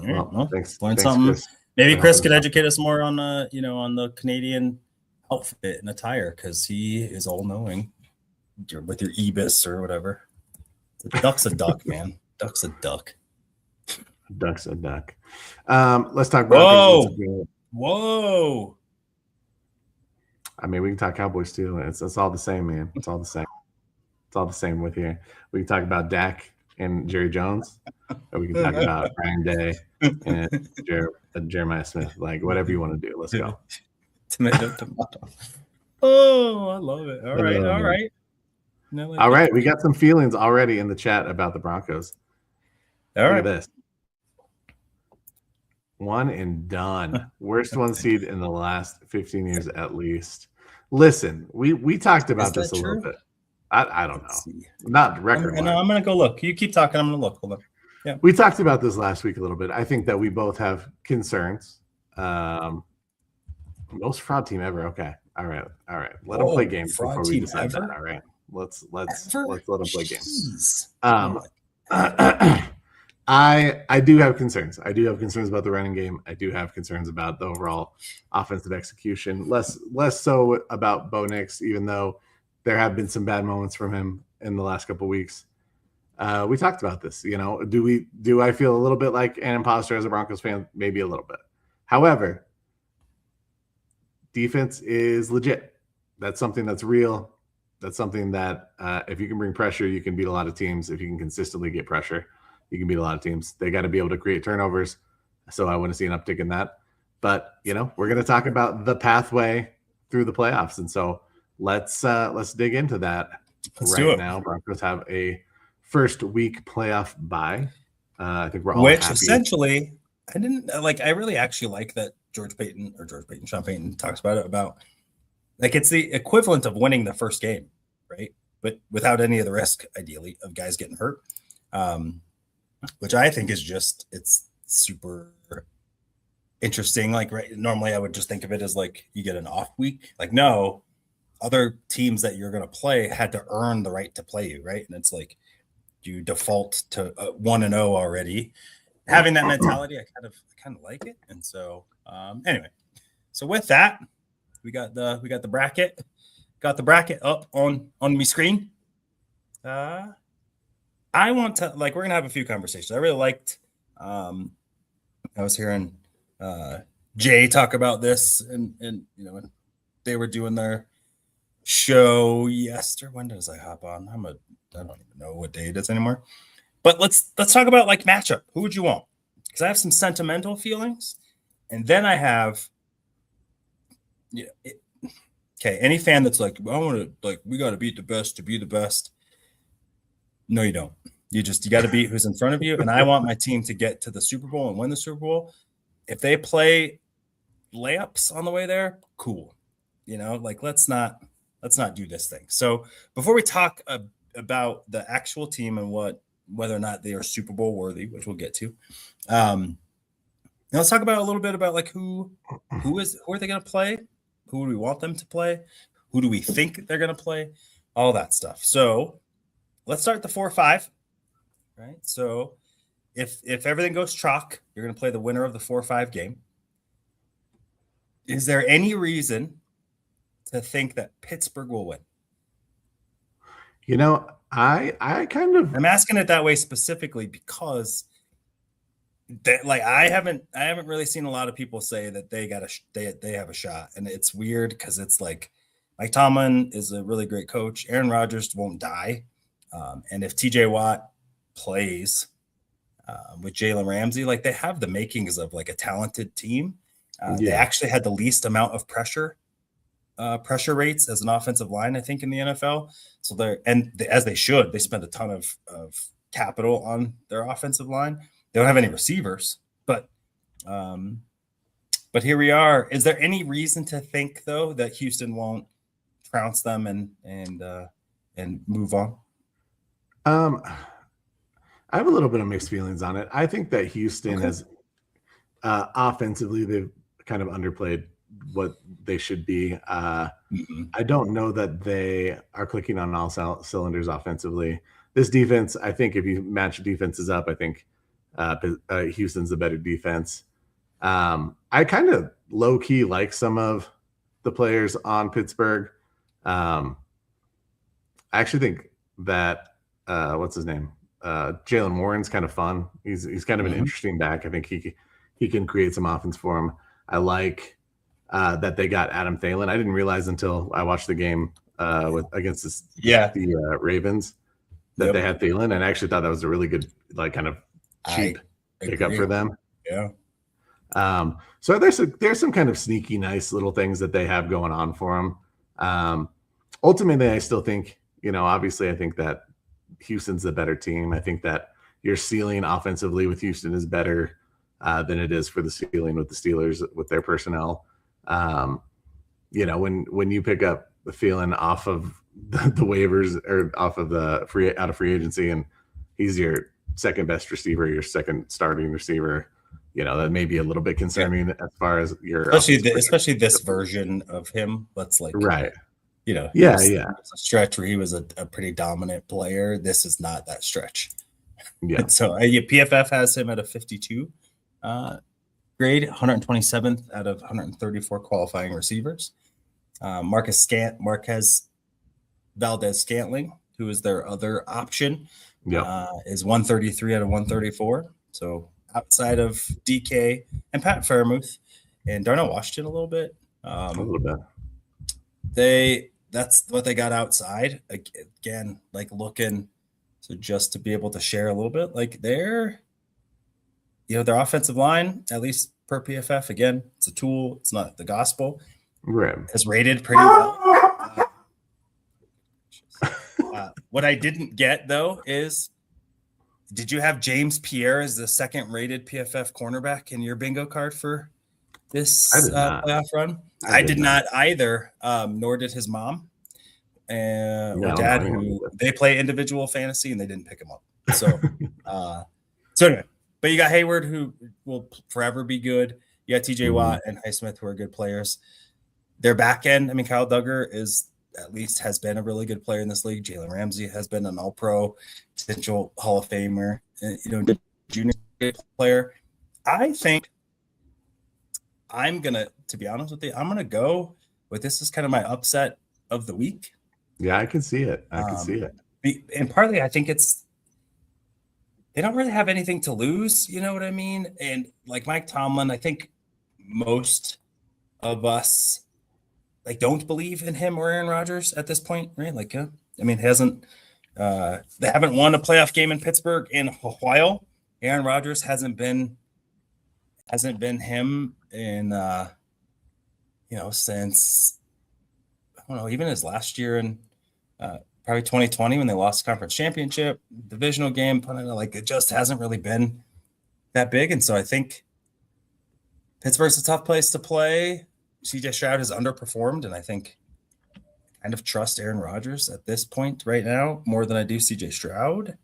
Speaker 3: right.
Speaker 1: Well, thanks.
Speaker 3: Learn something. Chris. Maybe Chris could educate us more on on the Canadian outfit and attire, because he is all knowing with your Ebis or whatever. The duck's a duck, man. Duck's a duck.
Speaker 1: Duck's a duck. Let's talk about.
Speaker 3: Whoa.
Speaker 1: I mean, we can talk Cowboys too. It's all the same, man. It's all the same. It's all the same with here. We can talk about Dak and Jerry Jones, or we can talk about Brian Day and Jeremiah Smith. Like, whatever you want to do. Let's go.
Speaker 3: Tomato. Oh, I love it. All right.
Speaker 1: All right. We got some feelings already in the chat about the Broncos.
Speaker 3: Look
Speaker 1: at this. One and done. Worst one seed in the last 15 years at least. Listen, we talked about this a little bit. I don't know. Not record.
Speaker 3: I'm going to go look. You keep talking. I'm going to look. Hold on. Yeah.
Speaker 1: We talked about this last week a little bit. I think that we both have concerns. Most fraud team ever. Okay. All right. Let them play games before we decide that. All right. Let's let them play games. I do have concerns. I do have concerns about the running game. I do have concerns about the overall offensive execution. Less so about Bo Nix, even though there have been some bad moments from him in the last couple of weeks. We talked about this. Do I feel a little bit like an imposter as a Broncos fan? Maybe a little bit. However, defense is legit. That's something that's real. That's something that if you can bring pressure, you can beat a lot of teams. If you can consistently get pressure, you can beat a lot of teams. They got to be able to create turnovers. So I want to see an uptick in that. But, we're going to talk about the pathway through the playoffs. And so let's dig into that.
Speaker 3: Let's do it.
Speaker 1: Now, Broncos have a first week playoff bye. I think we're all
Speaker 3: Which
Speaker 1: happy.
Speaker 3: Essentially, I really actually like that Sean Payton talks about it, about like it's the equivalent of winning the first game, right? But without any of the risk, ideally, of guys getting hurt. Which I think is it's super interesting. Like, right, normally I would just think of it as like you get an off week. Like, no, other teams that you're going to play had to earn the right to play you, right? And it's like you default to 1-0 already. Having that mentality, I kind of like it. And so anyway, so with that, we got the bracket. Got the bracket up on my screen. I want to we're gonna have a few conversations. I really liked. I was hearing Jay talk about this, and when they were doing their show yesterday. When does I hop on? I don't even know what day it is anymore. But let's talk about matchup. Who would you want? Because I have some sentimental feelings, and then I have okay, any fan that's I want to we got to beat the best to be the best. No, you don't. You got to beat who's in front of you. And I want my team to get to the Super Bowl and win the Super Bowl. If they play layups on the way there, cool. Let's not do this thing. So before we talk about the actual team and whether or not they are Super Bowl worthy, which we'll get to, let's talk about a little bit about who are they going to play? Who do we want them to play? Who do we think they're going to play? All that stuff. So let's start the 4-5, right? So if everything goes chalk, you're going to play the winner of the 4-5 game. Is there any reason to think that Pittsburgh will win?
Speaker 1: I'm
Speaker 3: asking it that way specifically because I haven't really seen a lot of people say that they have a shot, and it's weird because it's Mike Tomlin is a really great coach. Aaron Rodgers won't die, and if TJ Watt plays with Jalen Ramsey, they have the makings of a talented team. They actually had the least amount of pressure rates as an offensive line, I think, in the NFL. So as they should, they spend a ton of capital on their offensive line. They don't have any receivers, but here we are. Is there any reason to think though that Houston won't trounce them and move on?
Speaker 1: I have a little bit of mixed feelings on it. I think that Houston has offensively, they've kind of underplayed what they should be. I don't know that they are clicking on all cylinders offensively. This defense, I think if you match defenses up, I think Houston's the better defense. I kind of low key like some of the players on Pittsburgh. I actually think that what's his name? Jalen Warren's kind of fun. He's kind of an interesting back. I think he can create some offense for him. I like that they got Adam Thielen. I didn't realize until I watched the game against the Ravens that they had Thielen, and I actually thought that was a really good kind of cheap pickup for them.
Speaker 3: Yeah.
Speaker 1: So there's some kind of sneaky, nice little things that they have going on for them. Ultimately, I still think, obviously, I think that Houston's the better team. I think that your ceiling offensively with Houston is better than it is for the ceiling with the Steelers with their personnel. When you pick up the Thielen off of the waivers or off of out of free agency, and he's your second best receiver, your second starting receiver, that may be a little bit concerning as far as your
Speaker 3: especially this version of him. Let's
Speaker 1: right.
Speaker 3: A stretch where he was a pretty dominant player. This is not that stretch.
Speaker 1: Yeah.
Speaker 3: So PFF has him at a 52 grade, 127th out of 134 qualifying receivers. Marquez Valdez-Scantling, who is their other option, is 133 out of 134. So outside of DK and Pat Fairmouth and Darnell Washington a little bit. That's what they got outside. Again, looking, so just to be able to share a little bit, their offensive line, at least per PFF, again, it's a tool. It's not the gospel.
Speaker 1: Right.
Speaker 3: Has rated pretty well. What I didn't get though is, did you have James Pierre as the second rated PFF cornerback in your bingo card for this playoff run? I did not either, nor did his mom or dad, who they play individual fantasy and they didn't pick him up. So, so anyway, but you got Hayward, who will forever be good. You got TJ Watt and Highsmith, who are good players. Their back end, Kyle Duggar is at least has been a really good player in this league. Jalen Ramsey has been an all-pro, potential Hall of Famer, junior player. I think I'm going to be honest with you, I'm going to go with this is kind of my upset of the week.
Speaker 1: Yeah, I can see it. I can see it.
Speaker 3: And partly I think they don't really have anything to lose. You know what I mean? And like Mike Tomlin, I think most of us don't believe in him or Aaron Rodgers at this point, right? They haven't won a playoff game in Pittsburgh in a while. Aaron Rodgers hasn't been him in since I don't know, even his last year in probably 2020 when they lost the conference championship, divisional game, it just hasn't really been that big. And so I think Pittsburgh's a tough place to play. CJ Stroud has underperformed, and I think I kind of trust Aaron Rodgers at this point right now more than I do CJ Stroud.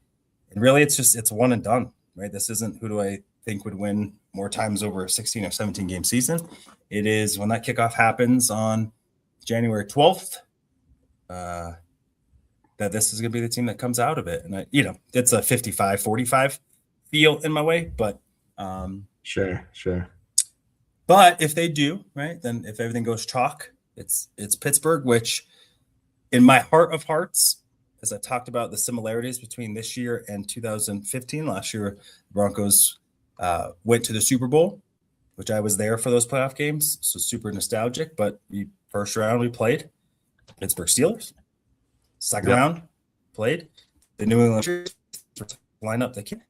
Speaker 3: And really, it's one and done, right? This isn't who do I think would win more times over a 16 or 17 game season. It is when that kickoff happens on January 12th that this is going to be the team that comes out of it. And it's a 55-45 feel in my way, but
Speaker 1: sure.
Speaker 3: But if they do, right, then if everything goes chalk, it's Pittsburgh, which in my heart of hearts, as I talked about the similarities between this year and 2015, last year, the Broncos went to the Super Bowl, which I was there for those playoff games. So super nostalgic, but first round we played Pittsburgh Steelers. Second round played the New England Patriots. Lineup. They can't.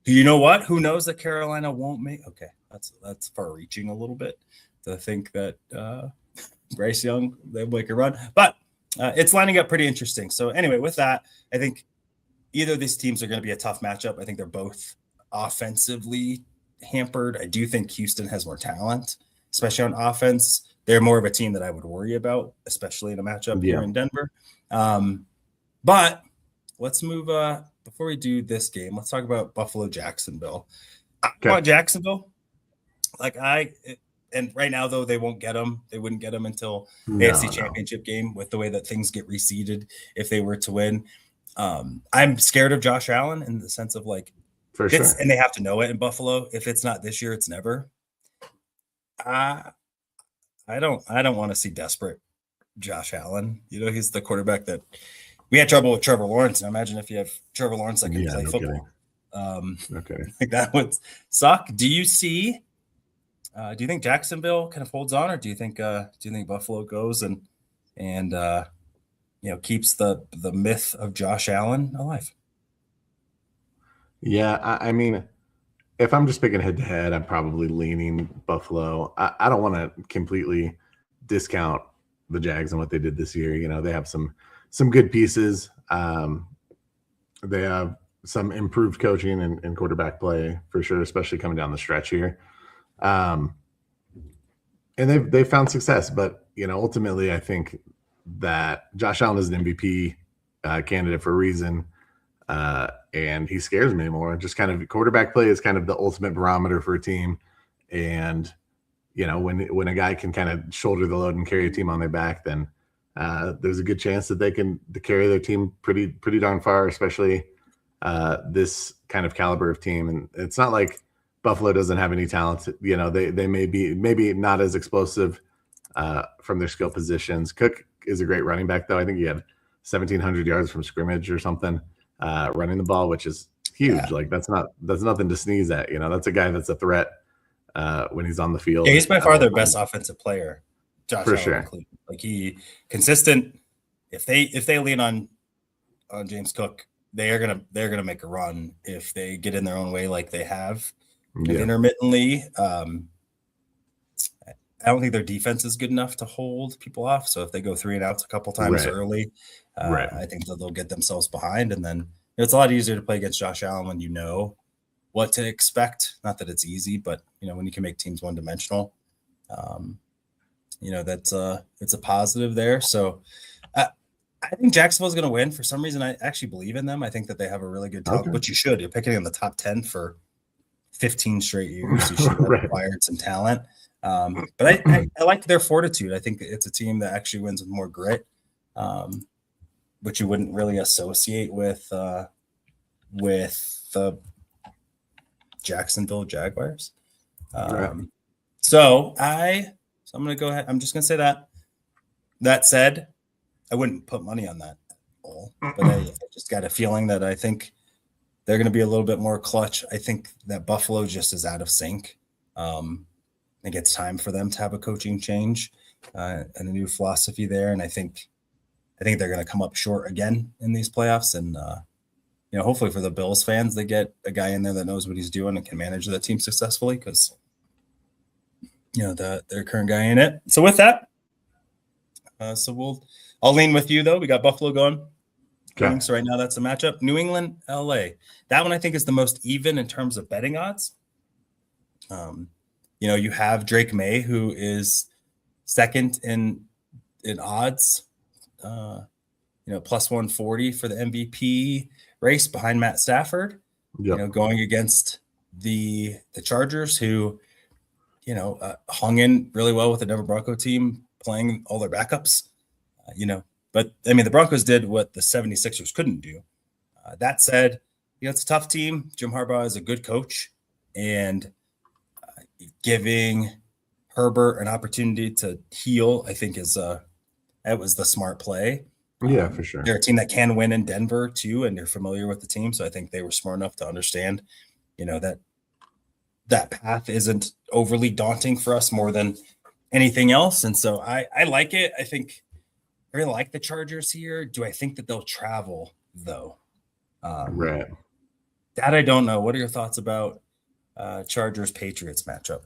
Speaker 3: You know what? Who knows that Carolina won't make? Okay, that's far reaching a little bit to think that Bryce Young they'll make a run, but it's lining up pretty interesting. So anyway, with that, I think either of these teams are going to be a tough matchup. I think they're both offensively hampered. I do think Houston has more talent, especially on offense. They're more of a team that I would worry about, especially in a matchup here in Denver. But let's move. Before we do this game, let's talk about Buffalo Jacksonville.
Speaker 1: Okay.
Speaker 3: I want Jacksonville. And right now though they won't get them. They wouldn't get them until AFC Championship game with the way that things get reseeded if they were to win. I'm scared of Josh Allen in the sense of
Speaker 1: for sure,
Speaker 3: and they have to know it in Buffalo. If it's not this year, it's never. I don't want to see desperate Josh Allen. He's the quarterback that we had trouble with Trevor Lawrence. Now imagine if you have Trevor Lawrence that can play football. That would suck. Do you see? Do you think Jacksonville kind of holds on, or do you think Buffalo goes and keeps the myth of Josh Allen alive?
Speaker 1: Yeah, I mean, if I'm just picking head to head, I'm probably leaning Buffalo. I don't want to completely discount the Jags and what they did this year. They have some good pieces. They have some improved coaching and quarterback play for sure, especially coming down the stretch here. And they've found success, but ultimately I think that Josh Allen is an MVP candidate for a reason. And he scares me more. Just kind of quarterback play is kind of the ultimate barometer for a team. And, when a guy can kind of shoulder the load and carry a team on their back, then there's a good chance that they can carry their team pretty darn far, especially this kind of caliber of team. And it's not like Buffalo doesn't have any talent. They may be maybe not as explosive from their skill positions. Cook is a great running back, though. I think he had 1,700 yards from scrimmage or something running the ball, which is huge.
Speaker 3: Yeah.
Speaker 1: That's nothing to sneeze at. That's a guy that's a threat when he's on the field.
Speaker 3: Yeah, he's by far their best offensive player. Josh
Speaker 1: for
Speaker 3: Allen
Speaker 1: sure.
Speaker 3: Included. He consistent. If they lean on James Cook, they're gonna make a run if they get in their own way like they have intermittently. I don't think their defense is good enough to hold people off. So if they go 3 and outs a couple times early, I think that they'll get themselves behind. And then it's a lot easier to play against Josh Allen when you know what to expect. Not that it's easy, but when you can make teams one-dimensional, it's a positive there. So I think Jacksonville's going to win. For some reason, I actually believe in them. I think that they have a really good talent, but you should. You're picking in the top 10 for 15 straight years. You should have acquired some talent. But I like their fortitude. I think it's a team that actually wins with more grit which you wouldn't really associate with the Jacksonville Jaguars.
Speaker 1: Right.
Speaker 3: So I'm going to go ahead. I'm just going to say that. That said, I wouldn't put money on that goal, but I just got a feeling that I think they're going to be a little bit more clutch. I think that Buffalo just is out of sync. I think it's time for them to have a coaching change and a new philosophy there. And I think they're going to come up short again in these playoffs. And hopefully for the Bills fans, they get a guy in there that knows what he's doing and can manage the team successfully, because their current guy in it. So with that, I'll lean with you though. We got Buffalo going. Okay. So right now that's the matchup. New England, LA. That one I think is the most even in terms of betting odds. You have Drake May, who is second in odds. Plus 140 for the MVP race behind Matt Stafford. Yep. Going against the Chargers, who hung in really well with the Denver Bronco team, playing all their backups. But I mean, the Broncos did what the 76ers couldn't do. That said, it's a tough team. Jim Harbaugh is a good coach, and giving Herbert an opportunity to heal, I think that was the smart play.
Speaker 1: Yeah, for sure.
Speaker 3: They're a team that can win in Denver too, and they're familiar with the team. So I think they were smart enough to understand, that path isn't overly daunting for us more than anything else. And so I like it. I really like the Chargers here. Do I think that they'll travel though?
Speaker 1: Right.
Speaker 3: That I don't know. What are your thoughts about Chargers Patriots matchup?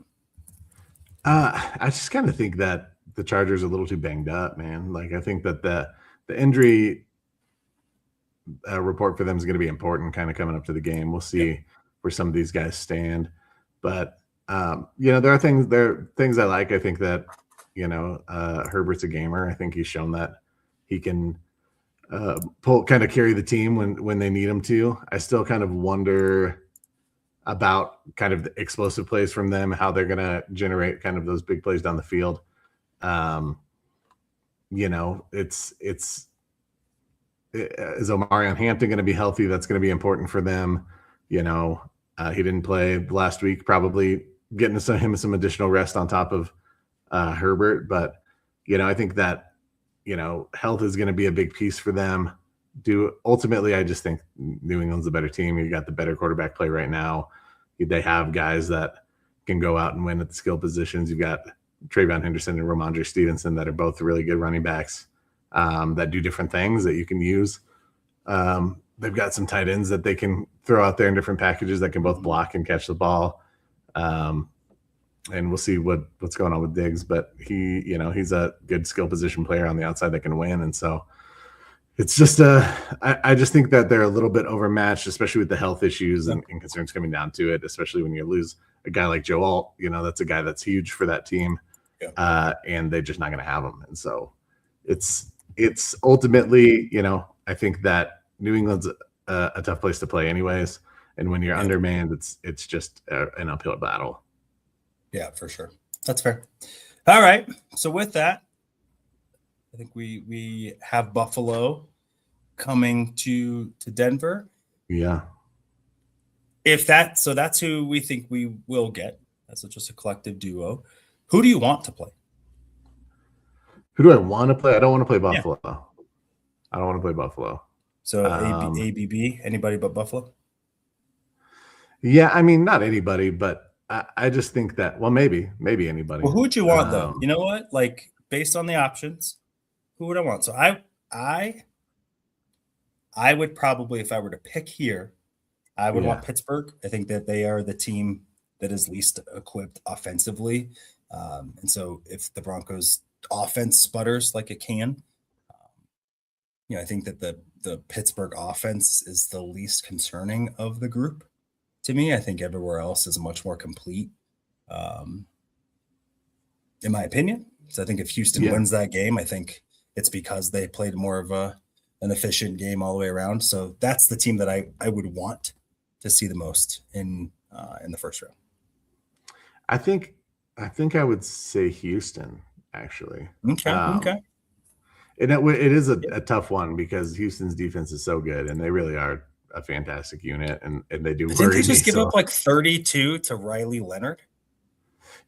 Speaker 1: I just kind of think that the Chargers are a little too banged up, man. Like, I think that the injury report for them is going to be important kind of coming up to the game. We'll see where some of these guys stand. But, there are things I like. I think that, Herbert's a gamer. I think he's shown that he can carry the team when they need him to. I still kind of wonder about kind of the explosive plays from them, how they're going to generate kind of those big plays down the field. Is Omarion Hampton going to be healthy? That's going to be important for them. He didn't play last week, probably getting him some additional rest on top of Herbert. But, I think that, health is going to be a big piece for them. Ultimately, I just think New England's a better team. You got the better quarterback play right now. They have guys that can go out and win at the skill positions. You've got Trayvon Henderson and Ramondre Stevenson that are both really good running backs that do different things that you can use. They've got some tight ends that they can throw out there in different packages that can both block and catch the ball. And we'll see what's going on with Diggs, but he's a good skill position player on the outside that can win. And so it's just I just think that they're a little bit overmatched, especially with the health issues and concerns coming down to it, especially when you lose a guy like Joe Alt. That's a guy that's huge for that team. Yeah. And they're just not going to have him. And so it's ultimately, I think that New England's a tough place to play anyways. And when you're undermanned, it's just an uphill battle.
Speaker 3: Yeah, for sure. That's fair. All right. So with that, I think we have Buffalo coming to Denver.
Speaker 1: Yeah.
Speaker 3: So that's who we think we will get. That's just a collective duo. Who do you want to play?
Speaker 1: Who do I want to play? I don't want to play Buffalo. Yeah. I don't want to play Buffalo.
Speaker 3: So ABB, anybody but Buffalo?
Speaker 1: Yeah, I mean, not anybody, but I just think that, well, maybe anybody.
Speaker 3: Well, who would you want though? You know what? Like, based on the options, who would I want? So I would probably, if I were to pick here, I would want Pittsburgh. I think that they are the team that is least equipped offensively. And so if the Broncos offense sputters like it can, I think that the Pittsburgh offense is the least concerning of the group to me. I think everywhere else is much more complete, in my opinion. So I think if Houston wins that game, I think it's because they played more of an efficient game all the way around. So that's the team that I would want to see the most in the first round.
Speaker 1: I think I would say Houston, actually.
Speaker 3: Okay.
Speaker 1: And it is a tough one because Houston's defense is so good, and they really are a fantastic unit, and they do
Speaker 3: Didn't
Speaker 1: worry
Speaker 3: they just
Speaker 1: me.
Speaker 3: give up like 32 to Riley Leonard?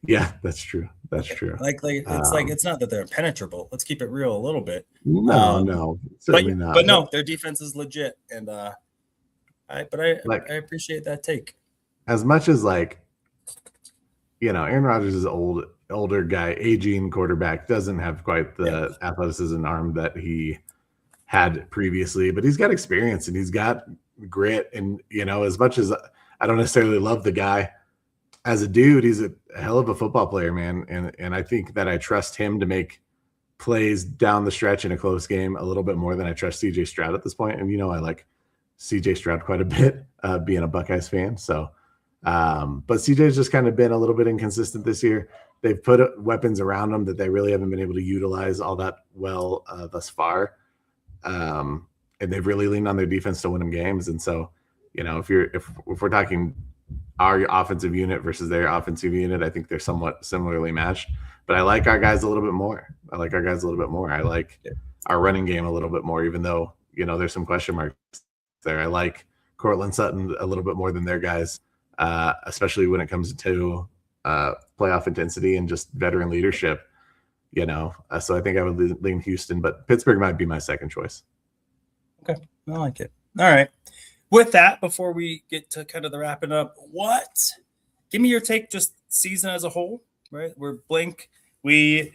Speaker 1: Yeah, that's true. That's true.
Speaker 3: It's not that they're impenetrable. Let's keep it real a little bit.
Speaker 1: No, certainly not.
Speaker 3: But no, their defense is legit, and I appreciate that take.
Speaker 1: As much as Aaron Rodgers is older guy, aging quarterback, doesn't have quite the athleticism and arm that he had previously, but he's got experience and he's got grit. And as much as I don't necessarily love the guy as a dude, he's a hell of a football player, man. And I think that I trust him to make plays down the stretch in a close game a little bit more than I trust CJ Stroud at this point. And I like CJ Stroud quite a bit, being a Buckeyes fan. So, but CJ's just kind of been a little bit inconsistent this year. They've put weapons around him that they really haven't been able to utilize all that well thus far. And they've really leaned on their defense to win them games. And so, if we're talking our offensive unit versus their offensive unit, I think they're somewhat similarly matched. But I like our guys a little bit more. I like our running game a little bit more, even though, there's some question marks there. I like Cortland Sutton a little bit more than their guys, especially when it comes to playoff intensity and just veteran leadership. So I think I would lean Houston, but Pittsburgh might be my second choice.
Speaker 3: Okay, I like it. All right. With that, before we get to kind of the wrapping up, give me your take, just season as a whole, right? We're blank. I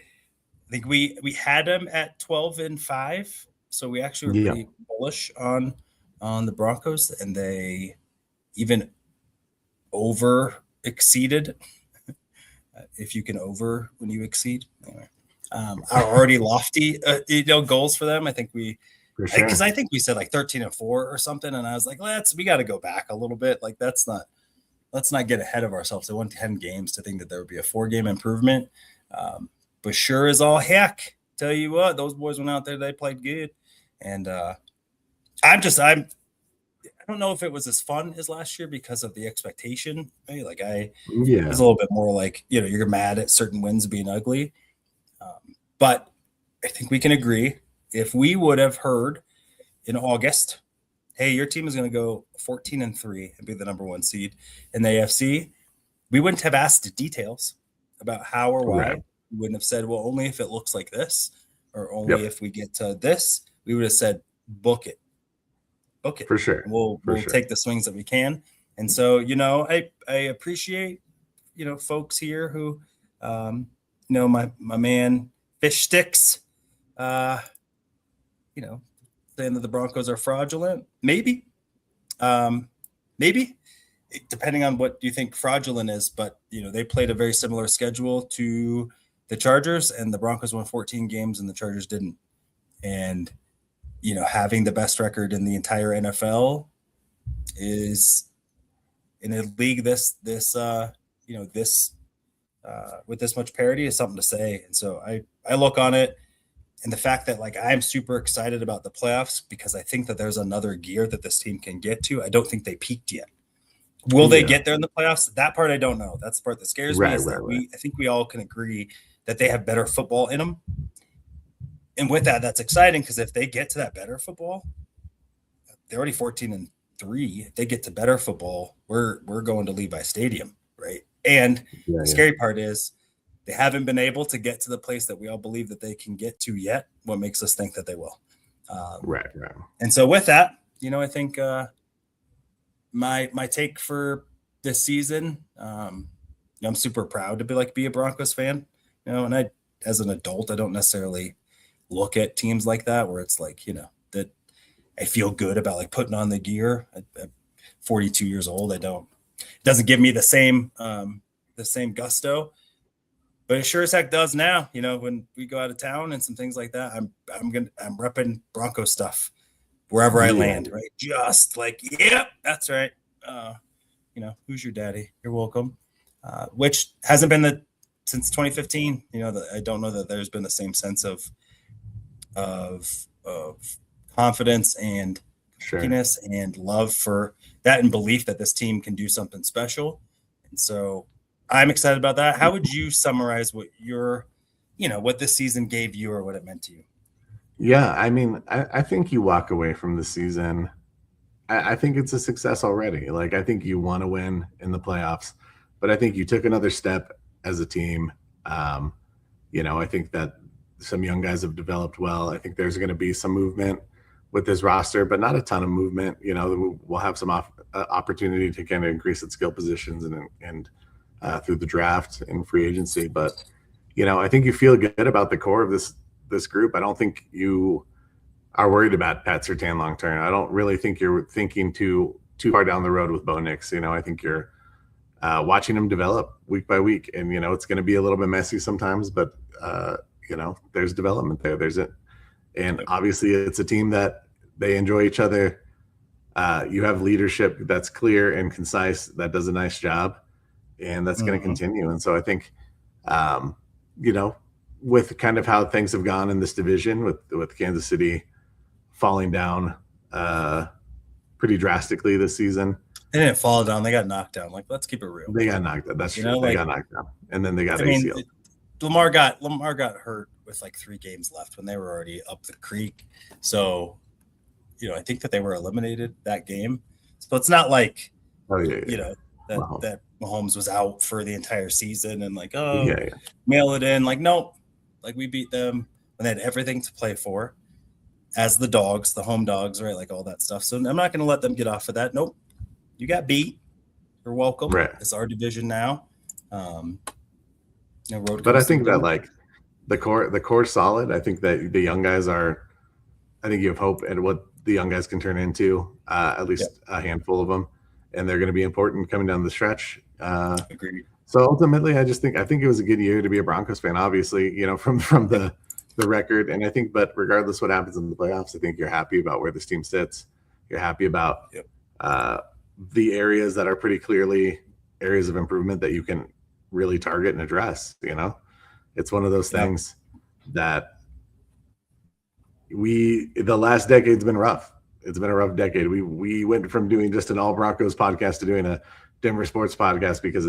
Speaker 3: think we had them at 12-5, so we actually were pretty bullish on the Broncos, and they even exceeded. If you can over when you exceed, anyway, are already lofty, goals for them. I think because I think we said like 13-4 or something, and I was like, we got to go back a little bit. Like let's not get ahead of ourselves. They won 10 games to think that there would be a 4-game improvement. But sure as all heck, tell you what, those boys went out there, they played good, and I don't know if it was as fun as last year because of the expectation. Right? It was a little bit more like, you're mad at certain wins being ugly. But I think we can agree, if we would have heard in August, hey, your team is going to go 14-3 and be the number 1 seed in the AFC, we wouldn't have asked the details about how or why. Right. We wouldn't have said, well, only if it looks like this, or only if we get to this. We would have said, book it.
Speaker 1: For sure.
Speaker 3: We'll take the swings that we can. And so, I appreciate, folks here who, my man Fish Sticks, saying that the Broncos are fraudulent. Maybe, depending on what you think fraudulent is, but they played a very similar schedule to the Chargers, and the Broncos won 14 games and the Chargers didn't. And having the best record in the entire NFL is in a league with this much parity is something to say. And so I look on it, and the fact that I'm super excited about the playoffs because I think that there's another gear that this team can get to. I don't think they peaked yet. Will they get there in the playoffs? That part I don't know. That's the part that scares me. I think we all can agree that they have better football in them. And with that, that's exciting because if they get to that better football, they're already 14-3. If they get to better football, we're going to Levi Stadium, right? And the scary part is they haven't been able to get to the place that we all believe that they can get to yet. What makes us think that they will?
Speaker 1: Right.
Speaker 3: And so with that, I think my take for this season, I'm super proud to be a Broncos fan. And I, as an adult, I don't necessarily look at teams like that where it's that I feel good about putting on the gear at 42 years old. It doesn't give me the same gusto, but it sure as heck does now. When we go out of town and some things like that, I'm repping Bronco stuff wherever I land, right? Just that's right. Who's your daddy? You're welcome. Which hasn't been since 2015. I don't know that there's been the same sense of confidence and happiness and love for that, and belief that this team can do something special. And so I'm excited about that. How would you summarize what what this season gave you or what it meant to you?
Speaker 1: Yeah, I mean, I think you walk away from the season. I think it's a success already. Like, I think you want to win in the playoffs, but I think you took another step as a team. Um, I think that some young guys have developed well. I think there's going to be some movement with this roster, but not a ton of movement. We'll have some opportunity to kind of increase at skill positions and through the draft and free agency. But I think you feel good about the core of this group. I don't think you are worried about Pat Surtain long term. I don't really think you're thinking too far down the road with Bo Nix. I think you're watching him develop week by week, and it's going to be a little bit messy sometimes, but there's development there. There's it, and obviously it's a team that they enjoy each other. You have leadership that's clear and concise that does a nice job, and that's going to continue. And so I think, with kind of how things have gone in this division, with Kansas City falling down pretty drastically this season.
Speaker 3: They didn't fall down. They got knocked down. Like, let's keep it real.
Speaker 1: They got knocked down. That's true. They got knocked down. And then they got ACL.
Speaker 3: Lamar got hurt with like 3 games left when they were already up the creek. So, I think that they were eliminated that game. So it's not like, that Mahomes was out for the entire season and like, mail it in. Like, nope. Like, we beat them when they had everything to play for as the dogs, the home dogs, right? Like all that stuff. So I'm not going to let them get off of that. Nope. You got beat. You're welcome.
Speaker 1: Right.
Speaker 3: It's our division now.
Speaker 1: But I think that like the core solid. I think that the young guys I think you have hope at what the young guys can turn into, at least a handful of them. And they're going to be important coming down the stretch.
Speaker 3: Agreed.
Speaker 1: So ultimately, I think it was a good year to be a Broncos fan, obviously, from the record. And I think, but regardless what happens in the playoffs, I think you're happy about where this team sits. You're happy about the areas that are pretty clearly areas of improvement that you can really target and address. It's one of those things that the last decade's been rough. It's been a rough decade. We went from doing just an all Broncos podcast to doing a Denver sports podcast because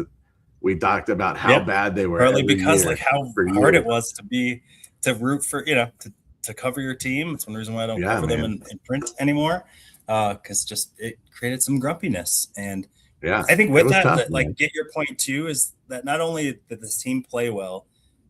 Speaker 1: we talked about how bad they were.
Speaker 3: Partly because like how hard it was to root for, to cover your team. It's one reason why I don't cover them in print anymore. Because just it created some grumpiness. And I think with that, like, get your point too, is that not only did this team play well,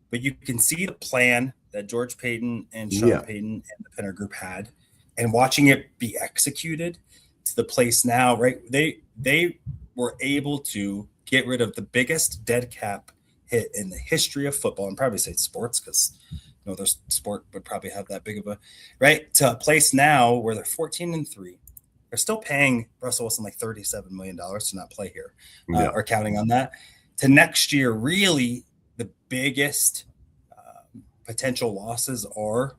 Speaker 3: but you can see the plan that George Payton and Sean Payton and the Penner Group had, and watching it be executed to the place now, right? They were able to get rid of the biggest dead cap hit in the history of football, and probably say sports, because their sport would probably have that big of a right, to a place now where they're 14-3. They're still paying Russell Wilson like $37 million to not play here, or counting on that. To next year, really the biggest potential losses are,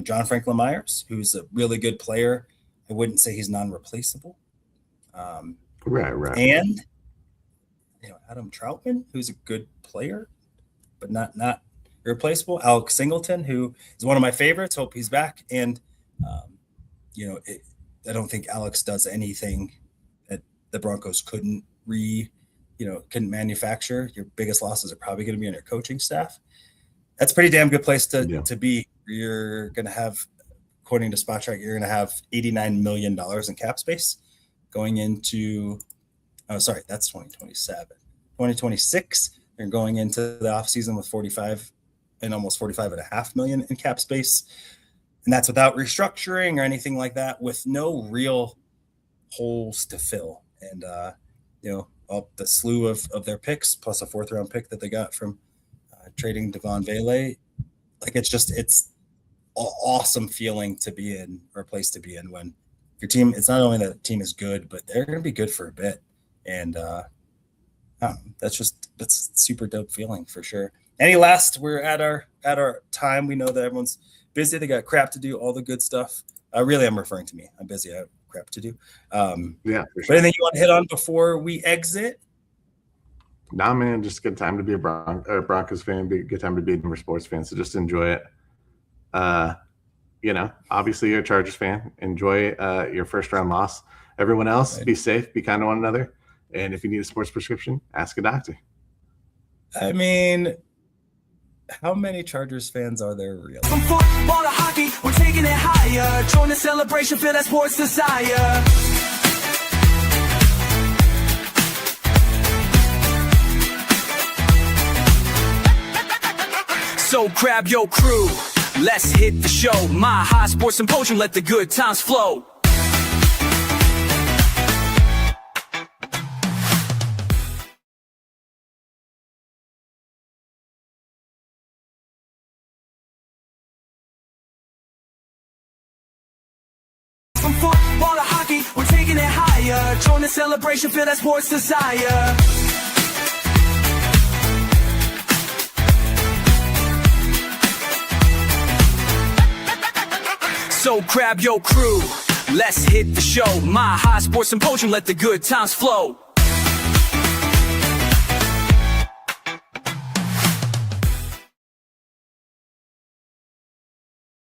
Speaker 3: John Franklin Myers, who's a really good player. I wouldn't say he's non-replaceable.
Speaker 1: Right.
Speaker 3: And Adam Troutman, who's a good player, but not irreplaceable. Alex Singleton, who is one of my favorites. Hope he's back. And I don't think Alex does anything that the Broncos couldn't manufacture. Your biggest losses are probably going to be on your coaching staff. That's a pretty damn good place to be. You're going to have, according to SpotTrack, you're going to have $89 million in cap space going into, that's 2027. 2026, they're going into the offseason with 45 and almost 45.5 million in cap space. And that's without restructuring or anything like that, with no real holes to fill. And, the slew of their picks, plus a 4th round pick that they got from trading Devon Vele. Like, it's an awesome feeling to be in, or a place to be in, when your team, it's not only that the team is good, but they're going to be good for a bit. And that's a super dope feeling for sure. We're at our time. We know that everyone's busy. They got crap to do, all the good stuff. Really, I'm referring to me. I'm busy. I have crap to do.
Speaker 1: For sure.
Speaker 3: But anything you want to hit on before we exit?
Speaker 1: Nah, man, just a good time to be a Broncos fan, good time to be a Denver sports fan. So just enjoy it. Obviously you're a Chargers fan. Enjoy your first round loss. Everyone else, be safe, be kind to one another. And if you need a sports prescription, ask a doctor.
Speaker 3: I mean, how many Chargers fans are there really?
Speaker 2: From football to hockey, we're taking it higher. Join the celebration, feel that sports desire. So grab your crew, let's hit the show. My high sports symposium, let the good times flow. From football to hockey, we're taking it higher. Join the celebration, feel that sports desire. So grab your crew, let's hit the show. My high sports symposium, let the good times flow.